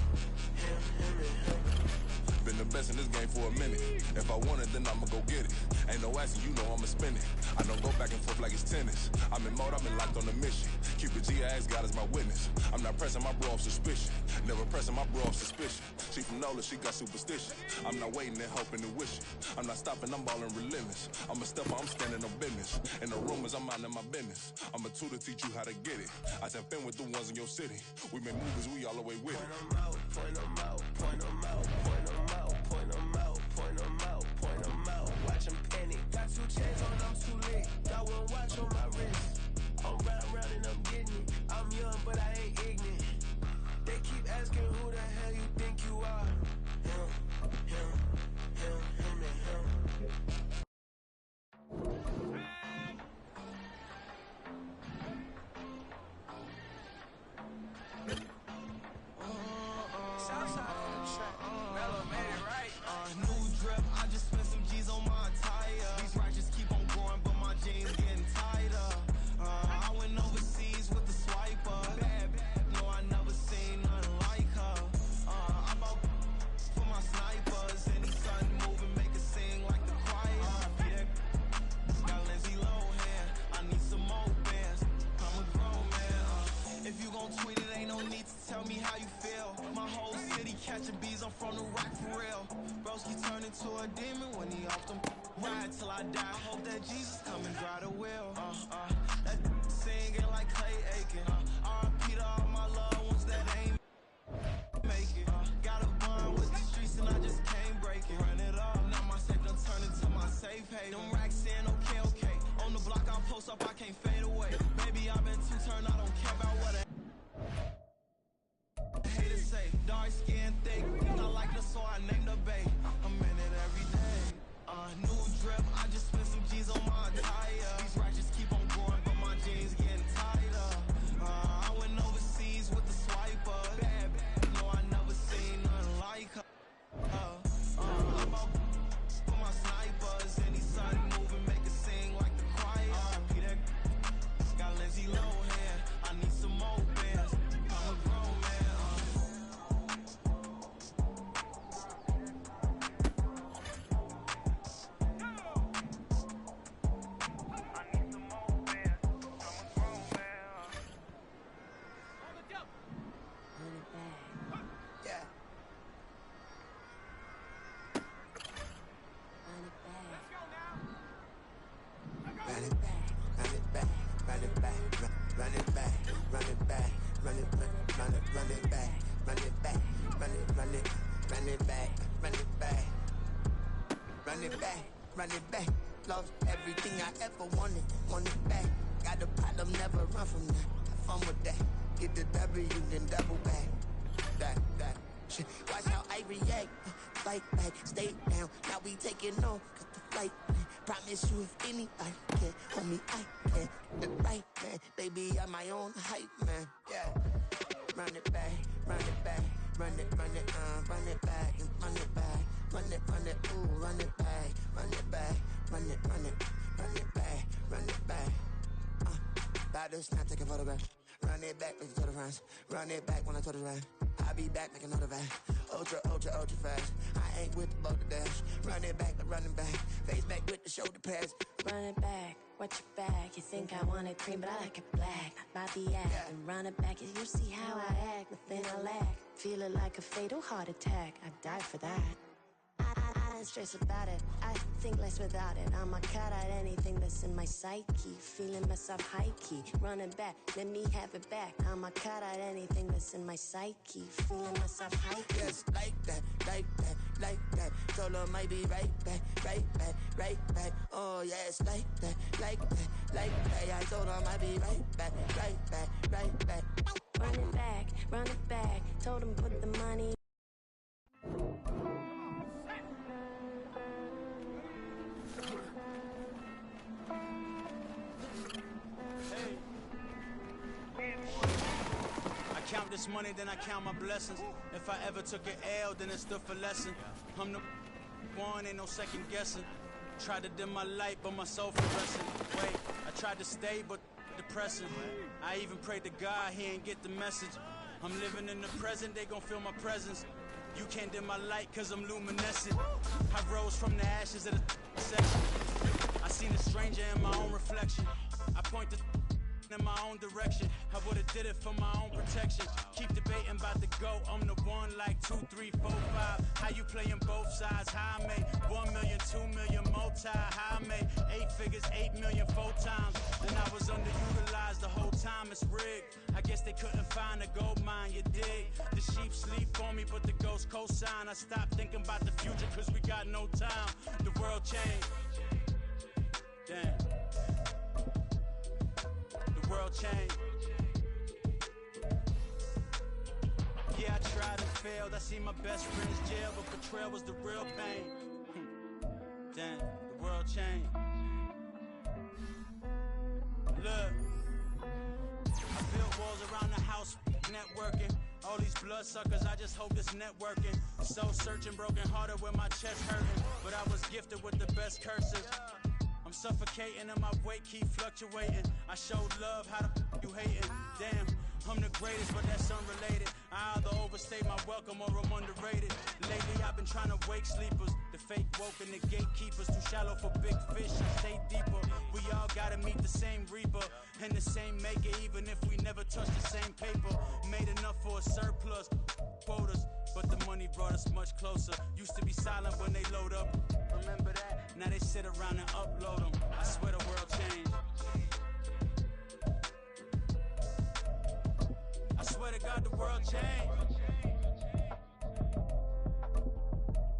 Been the best in this game for a minute. If I want it, then I'ma go get it. Ain't no asking, you know I'ma spend it. I don't go back and forth like it's tennis. I'm in mode, I've been locked on a mission. Keep it G, I ask God as my witness. I'm not pressing my bro off suspicion. Never pressing my bro off suspicion. She from Nola, she got superstition. I'm not waiting and hoping and wishing. I'm not stopping, I'm balling relentless. I'm a stepper, I'm standing on business. In the rumors, I'm minding my business. I'm a tutor, teach you how to get it. I tap in with the ones in your city. We make movies, we all the way with it. Point them out, point them out, point them out, point them out, point them out, point them out, point them out. Watch them penny. Got 2 chains on, I'm too late. Got 1 watch on my wrist. I'm round and I'm getting it. I'm young, but I ain't ignorant. They keep asking who the hell you think you are. Him, and him. Southside on the track. Mellow made it right. New drip, I just spent some G's on my attire. These righteous keep on growing, but my jeans getting tighter. I went overseas with the swiper. Bad, no, I never seen nothing like her. I bought for my snipers. Any sun moving, make it sing like the choir. Got Lindsay Lohan, I need some more bands. I'm a grown man. If you gon' tweet it, ain't no need to tell me how you feel. My whole city catching bees, I'm from the rock for real. Broski turned into a demon when he off them. Ride till I die, hope that Jesus come and dry the wheel. That singing like Clay Aiken. R.I.P. to all my loved ones that ain't make it. Got a bond with the streets and I just can't break it. Run it up, now my safe done turned into my safe haven. Them racks in, okay. On the block I post up, I can't fade away. Baby, I've been too turned, I don't care about what I hate to say. Dark skin, thick, I like the so I named the bay. I'm in it every day. New drip, I just spent some G's on my attire. These righteous keep on growing, but my jeans getting tighter. I went overseas with the swiper. Bad, no, I never seen nothing like her. I bought for my snipers. Any sun moving, make it sing like the choir. Peter got Lindsay Lohan, I need some more bands. I'm a grown man. Run it back, lost everything I ever wanted, want it back. Got the problem, never run from that. Have fun with that. Get the W, then double back. That shit. Watch how I react. Fight back, stay down. Now we taking on, cut the flight. Promise you if anybody can, homie, I can. The right man, baby, I'm my own hype man. Yeah. Run it back, run it back, run it back, and run it back. Run it, ooh, run it back, run it back, run it back. About this now, take a photograph. Run it back, make it to the runs. Run it back when I told it right. I'll be back, make another back. Ultra fast. I bang with the motor dash. Running back, face back with the shoulder pads. Run it back, watch your back. You think I want it cream, but I like it black. Bobby act and run it back. You see how I act, nothing I lack. Feeling like a fatal heart attack. I'd die for that. I don't stress about it. I think less without it. I'ma cut out anything that's in my psyche. Feeling myself high key. Running back, let me have it back. I'ma cut out anything that's in my psyche. Feeling myself high key. Yes, like that, like that, like that. Told her might be right back, right back, right back. Oh yes, like that, like that, like that. I told her might be right back, right back, right back. Run it back. Told him put the money. I count this money, then I count my blessings. If I ever took an L, then it stood for lesson. I'm the one, ain't no second guessing. Tried to dim my light, but my soul fluorescent. Wait, I tried to stay, but depressing. I even prayed to God, he ain't get the message. I'm living in the present, they gon' feel my presence. You can't dim my light, cause I'm luminescent. I rose from the ashes of the section. I seen a stranger in my own reflection. I point the in my own direction. I would've did it for my own protection. Keep debating about the GOAT. I'm the one like 2, 3, 4, 5. How you playing both sides? How I made 1 million, 2 million multi. How I made 8 figures, 8 million 4 times. Then I was underutilized the whole time. It's rigged. I guess they couldn't find a gold mine. You dig? The sheep sleep on me, but the ghost cosign. I stopped thinking about the future, cause we got no time. The world changed. Damn. The world changed. Yeah, I tried and failed. I see my best friends jail, but betrayal was the real pain. Damn, the world changed. Look, I built walls around the house, networking. All these bloodsuckers, I just hope it's networking. Soul searching, broken hearted with my chest hurting. But I was gifted with the best curses. I'm suffocating and my weight keep fluctuating. I showed love, how the you hating? Damn, I'm the greatest, but that's unrelated. I either overstay my welcome or I'm underrated. Lately I've been trying to wake sleepers. The fake woke and the gatekeepers. Too shallow for big fish and stay deeper. We all gotta meet the same reaper and the same maker, even if we never touch the same paper. Made enough for a surplus, quotas, but the money brought us much closer. Used to be silent when they load up. Remember that? Now they sit around and upload them. I swear the world changed. I swear to God the world changed.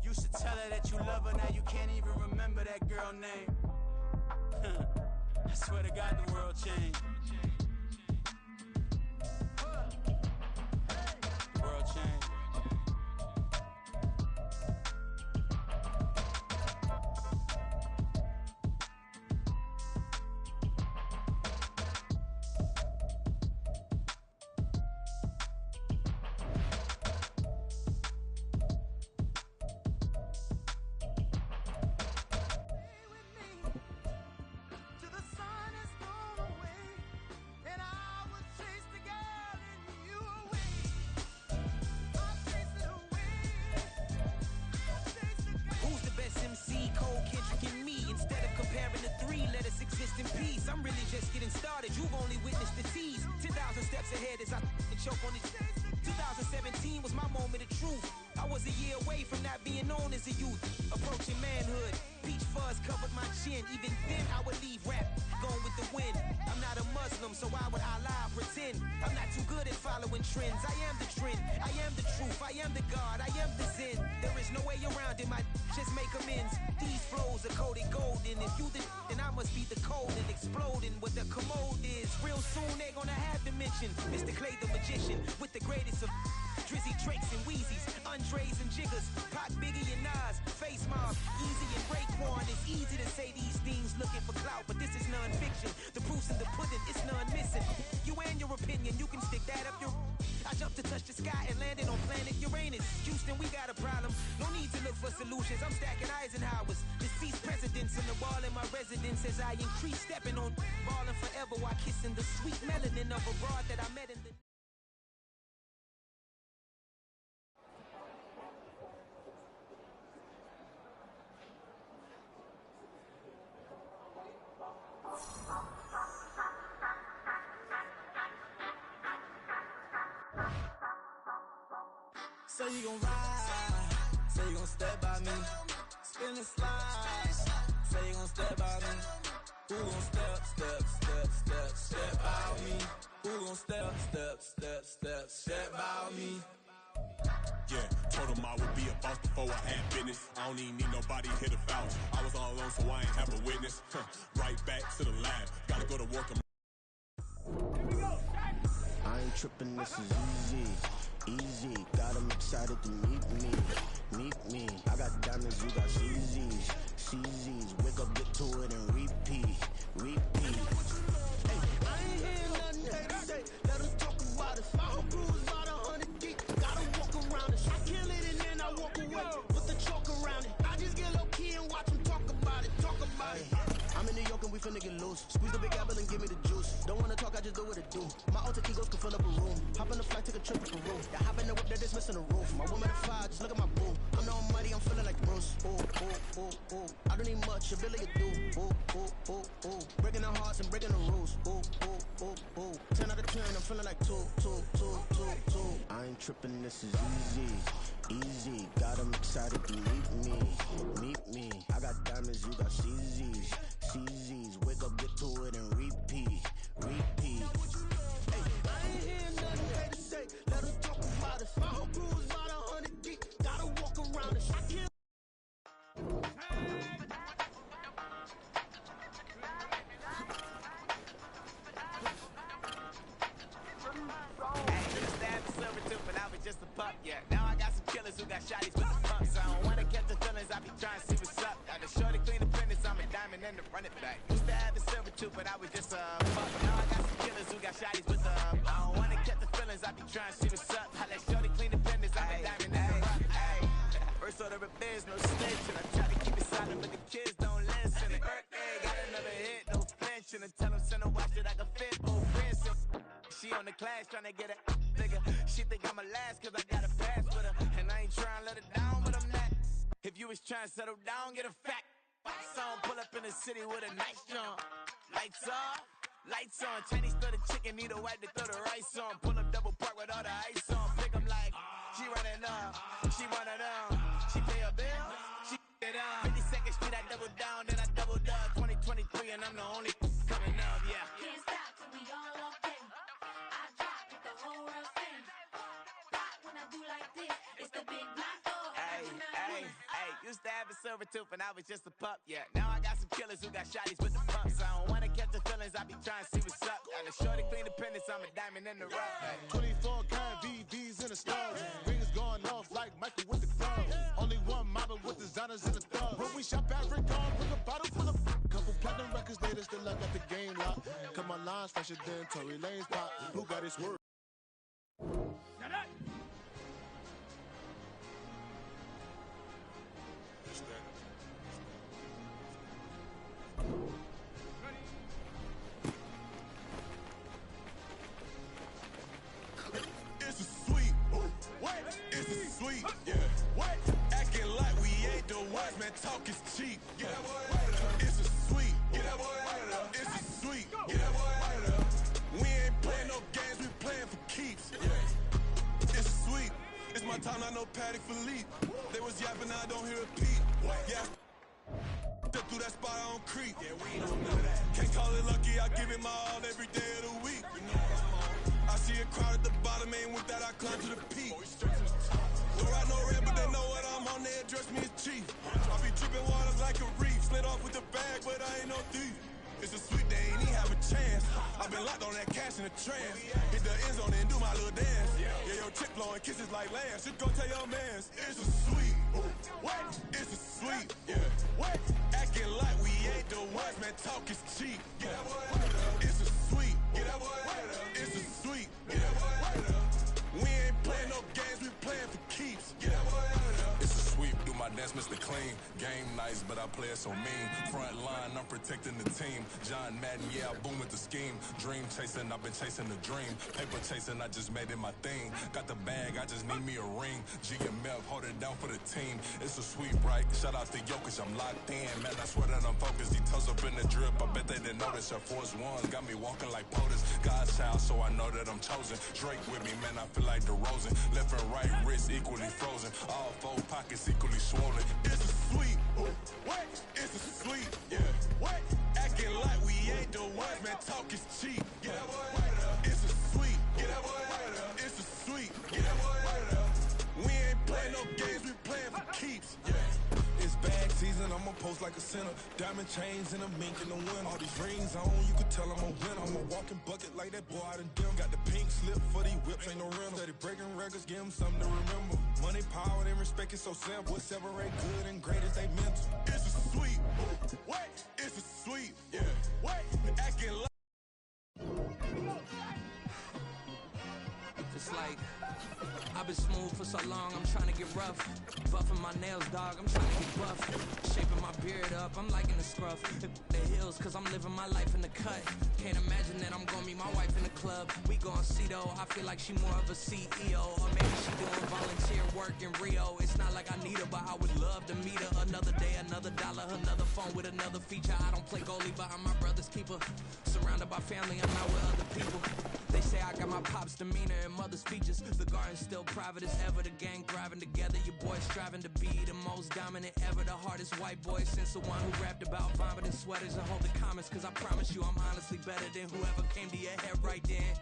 Used to tell her that you love her, now you can't even remember that girl name. I swear to God the world changed. The world changed. Ahead as I choke on it. 2017 was my moment of truth. I was a year away from not being known as a youth. Approaching manhood, peach fuzz covered my chin. Even then I would leave rap going with the wind. I'm not a Muslim, so why would I lie, pretend? I'm not too good at following trends. I am the trend, I am the truth, I am the God, I am the Zen. There is no way around it, just make amends. These flows are coated golden. If you then I must be the cold and exploding. What the commode is, real soon they gonna have to mention Mr. Clay the magician with the greatest of Drizzy, Drakes and Wheezies, Andres and Jiggers, Pac, Biggie and Nas, Face Mob, Easy and Raekwon. It's easy to say these things looking for clout, but this is non-fiction. The proof's in the pudding, it's none missing. You and your opinion, you can stick that up your... I jumped to touch the sky and landed on planet Uranus. Houston, we got a problem. No need to look for solutions. I'm stacking Eisenhowers. Deceased presidents in the wall in my residence as I increase stepping on balling forever while kissing the sweet melanin of a broad that I met in the... Say you gon' ride, say you gon' step by me. Spin and slide, say you gon' step by me. Who gon' step by me? Who gon' step by me? Yeah, told him I would be a boss before I had business. I don't even need nobody hit a foul. I was all alone, so I ain't have a witness. Right back to the lab, gotta go to work. I ain't tripping, this is easy. Got them excited to meet me. I got diamonds, you got CZs. Wake up, get to it, and repeat. Hey, I ain't hear nothing they say. Let us talk about it. My whole crew is about 100 deep. Gotta walk around it. I kill it and then I walk away with the chalk around it. I just get low key and watch them talk about it. I'm in New York and we finna get loose. Squeeze the big apple and give me the juice. Don't wanna talk, I just do what it do. My alter egos can fill up a room. Hop on the flight, take a trip with the room. Yeah, hop in the whip, that is missing the roof. My woman at 5, just look at my boo. I'm the almighty, I'm feeling like Bruce. Ooh. I don't need much, ability to do. Ooh. Breaking the hearts and breaking the rules. Ooh. 10 out of 10, I'm feeling like 2. I ain't tripping, this is easy. Got them excited to meet me. I got diamonds, you got CZs. Wake up, get to it, and repeat. Hey, I ain't hear nothing they say. Let us talk about it. My whole crew is about 100 deep. Gotta walk around it. I kill. Just a pup, yeah. Now I got some killers who got shotties with the pumps. I don't wanna catch the feelings, I be trying to see what's up. Got the shorty clean the fitness, I'm a diamond and the run it back. Used to have a silver tooth, but I was just a pup. Now I got some killers who got shotties with the I don't wanna catch the feelings, I be trying to see what's up. I let shorty clean the fitness, I'm a diamond and the run. First order of biz, no snitching. I try to keep it silent, but the kids don't listen. Birthday, got another hit, no flinching. And tell them send a watch that I can fit, oh Vincent. She on the class trying to get it nigga. She think I'm a last cause I got a pass with her. And I ain't trying to let her down, but I'm not. If you was trying to settle down, get a fact. Song pull up in the city with a nice jump. Lights off, lights on. Chinese throw the chicken, need a wipe to throw the rice on. Pull up double park with all the ice on. Pick 'em like, she running up, she running up. She pay her bill, she it up. 52nd Street, I double down, then I double up. 2023 and I'm the only coming up, yeah. Can't stop till we all up in. I drop with the whole world sing. Rock when I do like this, it's the big black dog. Hey, used to have a silver tooth and I was just a pup, yeah. Now I got some killers who got shotties with the pumps. I don't wanna catch the feelings, I be trying to see what's up. Got a shorty clean the pendants, I'm a diamond in the rough. 24 karat VVs in the stars. Rings going off like Michael with the clubs. Only one mobbing with designers in the thugs. When we shop African, bring a bottle full of couple platinum records later, still I got the game locked. Cause my lines fresher than Tory Lane's pop. Who got his word? It's a sweet, what? It's a sweet, yeah. What? Acting like we ain't the ones, man. Talk is cheap. Get that boy out of there. It's a sweet, get that boy out of there. It's a sweet, get that boy out of there. We ain't playing no games, we playing for keeps. Yeah. It's sweet. It's my time, I know Patty Philippe. They was yapping, I don't hear a peep. Yeah. Step through that spot, I don't creep. Yeah, we know none of that. Can't call it lucky, I give it my all every day of the week. I see a crowd at the bottom, ain't with that, I climb to the peak. Don't ride no red, but they know what I'm on, they address me as chief. I be dripping waters like a reef, slid off with the bag, but I ain't no thief. It's a sweet, they ain't even have a chance. I been locked on that cash in the trance. Hit the end zone and do my little dance. Yeah, your chick blowing kisses like Lance. Just go tell your mans. It's a sweet. What? It's a sweet. Yeah. What? Acting like we ain't the ones, man. Talk is cheap. Get that boy out of there. It's a sweet. Get that boy out of there. It's a sweet. Get that boy out of there. We ain't playing no games, we playing for keeps. Get that boy out of there. It's a sweep, do my dance, Mr. Clean. Game nice, but I play it so mean. Front line, I'm protecting the team. John Madden, yeah, I boom with the scheme. Dream chasing, I've been chasing the dream. Paper chasing, I just made it my thing. Got the bag, I just need me a ring. G and Melk, hold it down for the team. It's a sweep, right? Shout out to Jokic, I'm locked in. Man, I swear that I'm focused. These toes Girls up in the drip, I bet they didn't notice. Air Force Ones got me walking like POTUS. God's child, so I know that I'm chosen. Drake with me, man, I feel like DeRozan. Left and right wrist equally frozen. All four pockets equally swollen. It's a sweet, what? It's a sweet, yeah. What? Acting like we ain't the ones, man, talk is cheap. Get that boy out of there. It's a sweet, get that boy out of there. It's a sweet, get that boy out of there. We ain't playing no games, we playing for keeps, yeah. It's bag season, I'ma post like a sinner. Diamond chains and a mink in the wind. All these rings on, you can tell I'm a winner. I'm a walking bucket like that boy out in dim. Got the pink slip for these whips, ain't no rental. Steady breaking records, give them something to remember. Money, power, and respect is so simple. What separate good and great is they mental. It's a sweet, what? It's a sweet, yeah. What? Acting like. It's like I've been smooth for so long, I'm trying to get rough. Buffing my nails, dog, I'm trying to get buff. Shaping my beard up, I'm liking the scruff. The hills, cause I'm living my life in the cut. Can't imagine that I'm gonna meet my wife in the club. We gon' see though, I feel like she more of a CEO. Or maybe she doing volunteer work in Rio. It's not like I need her, but I would love to meet her. Another day, another dollar, another phone with another feature. I don't play goalie, but I'm my brother's keeper. Surrounded by family, I'm not with other people. They say I got my pop's demeanor and mother's features. The garden's still private as ever. The gang thriving together. Your boy striving to be the most dominant ever. The hardest white boy since the one who rapped about vomiting sweaters and hold the comments. Cause I promise you I'm honestly better than whoever came to your head right then.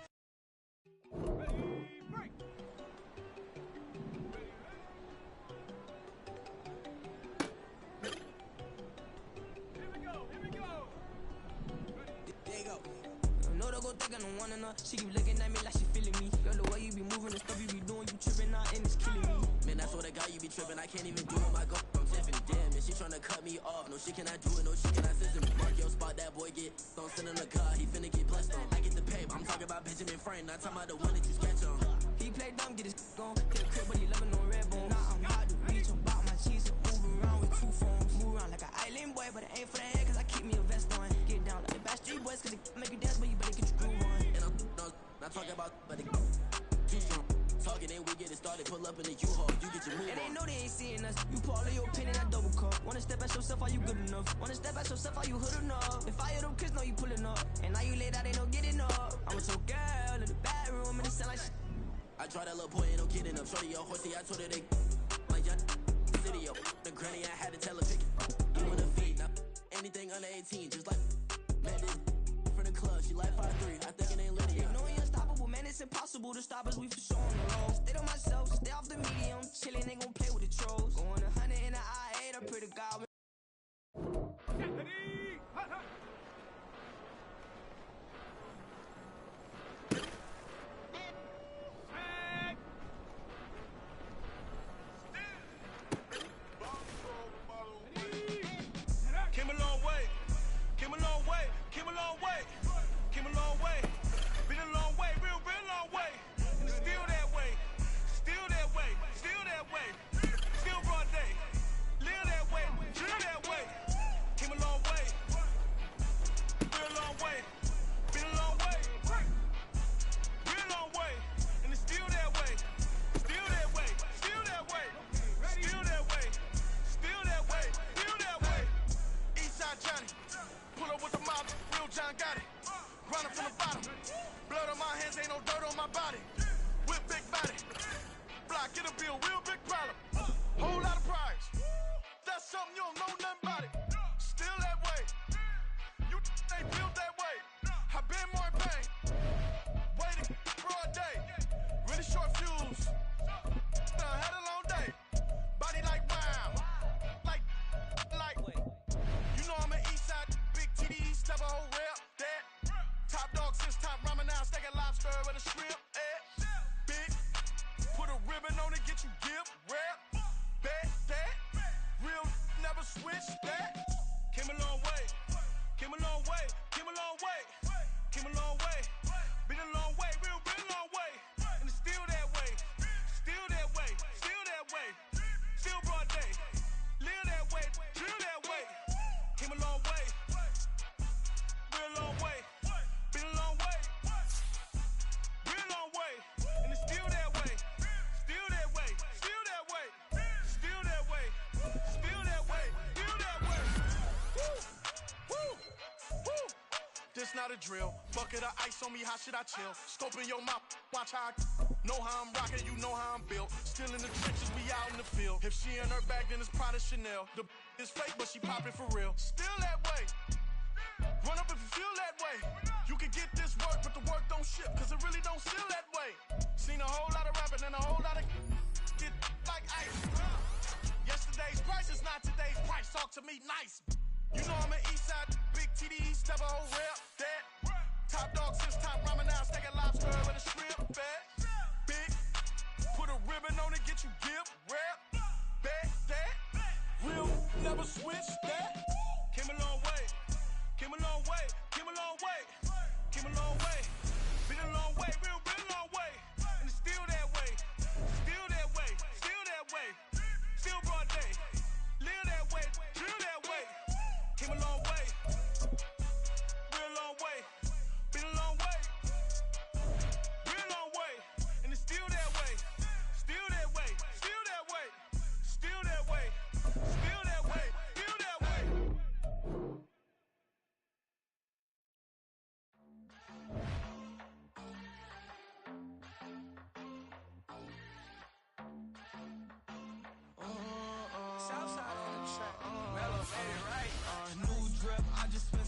She keep looking at me like she feeling me. Girl, the way you be moving and stuff you be doing, you tripping out and it's killing me. Man, that's what I got, you be tripping. I can't even do it. My girl from Tiffany, damn, and she tryna cut me off. No, she cannot do it, no, she cannot scissor me. Mark your spot, that boy get don't sit in the car, he finna get blessed on. I get the pay, I'm talking about Benjamin Franklin, not talking about the one that you sketch on. He play dumb, get his gone. Get a crib, but he loving no red bone. Now I'm hard to reach, I'm about my cheese, move around with two phones. Move around like an island boy, but it ain't for the head, cause I keep me a vest on. Get down like the Backstreet Boys, cause it make you dance, but you better get your groove on. And I'm not talking about, but it too strong. Talking, then we get it started. Pull up in the U-Haul, you get your move on. And they know they ain't seeing us. You pull all of your pin in that double cup. Wanna step at yourself, are you good enough? Wanna step at yourself, are you hood enough? If I hear them kids, know you pulling up. And now you laid out, they don't get enough. I'm with your girl in the bedroom, and it sound like shit. I tried that little boy, ain't no kidding up. Shorty, your horsey, I told her they like young city up. The granny, I had to tell her pick it. You wanna feed, now anything under 18, just like man, this from the club, she like 5'3", I think it ain't lit yet. You know we unstoppable, man, it's impossible to stop us, we for sure on the road. Stay to myself, stay off the medium, chillin', ain't gon' play with the trolls. Going 100 in the I-8, I pray to God. Came a long way, came a long way, came a long way, came a long way, been a long way, real long way, and it's still that way, still that way, still that way, still broad day, live that way, chill that way, came a long way, real long way, been a long way, real long way, and it's still that way, still that way, still that way, still that way, still that way, still that way. Eastside Johnny, pull up with the mob, real John got it. Grinding from the bottom, blood on my hands, ain't no dirt on my body. With big body, block, get a bill, real big problem. Whole lot of prize, that's something you don't know nothing about it. Still that way, you ain't built that way. I been more in pain, waiting broad day, really short fuse. Had a long day, body like wow, like. You know I'm an Eastside, big TD, step a whole rep, that. Top dog since top ramen now, steak and lobster with a shrimp, big, put a ribbon on it, get you gift, rap, bet, that. Real never switch, that. it's not a drill. Bucket of ice on me, how should I chill? Scope in your mouth, watch how I know how I'm rocking, you know how I'm built. Still in the trenches, we out in the field. If she in her bag, then it's Prada Chanel. The is fake, but she poppin' for real. Still that way. Run up if you feel that way. You can get this work, but the work don't ship, cause it really don't feel that way. Seen a whole lot of rapping and a whole lot of get like ice. Yesterday's price is not today's price. Talk to me nice. You know I'm an east side, big TDE, step a whole rep, that. Top dog since top ramen now, steak and lobster with a shrimp, fat. Big, put a ribbon on it, get you gift, rep, back, that. Real, never switch, that. Came a long way, came a long way, came a long way, came a long way. Been a long way, real long way. And it's still that way, still that way, still that way. Still broad day, live that way, drill that way. Came a long way, real long way, been a long way, real long way, and it's still that way, still that way, still that way, still that way, still that way, still that way. Southside on the track, Mellow made it right. New drip, I just spent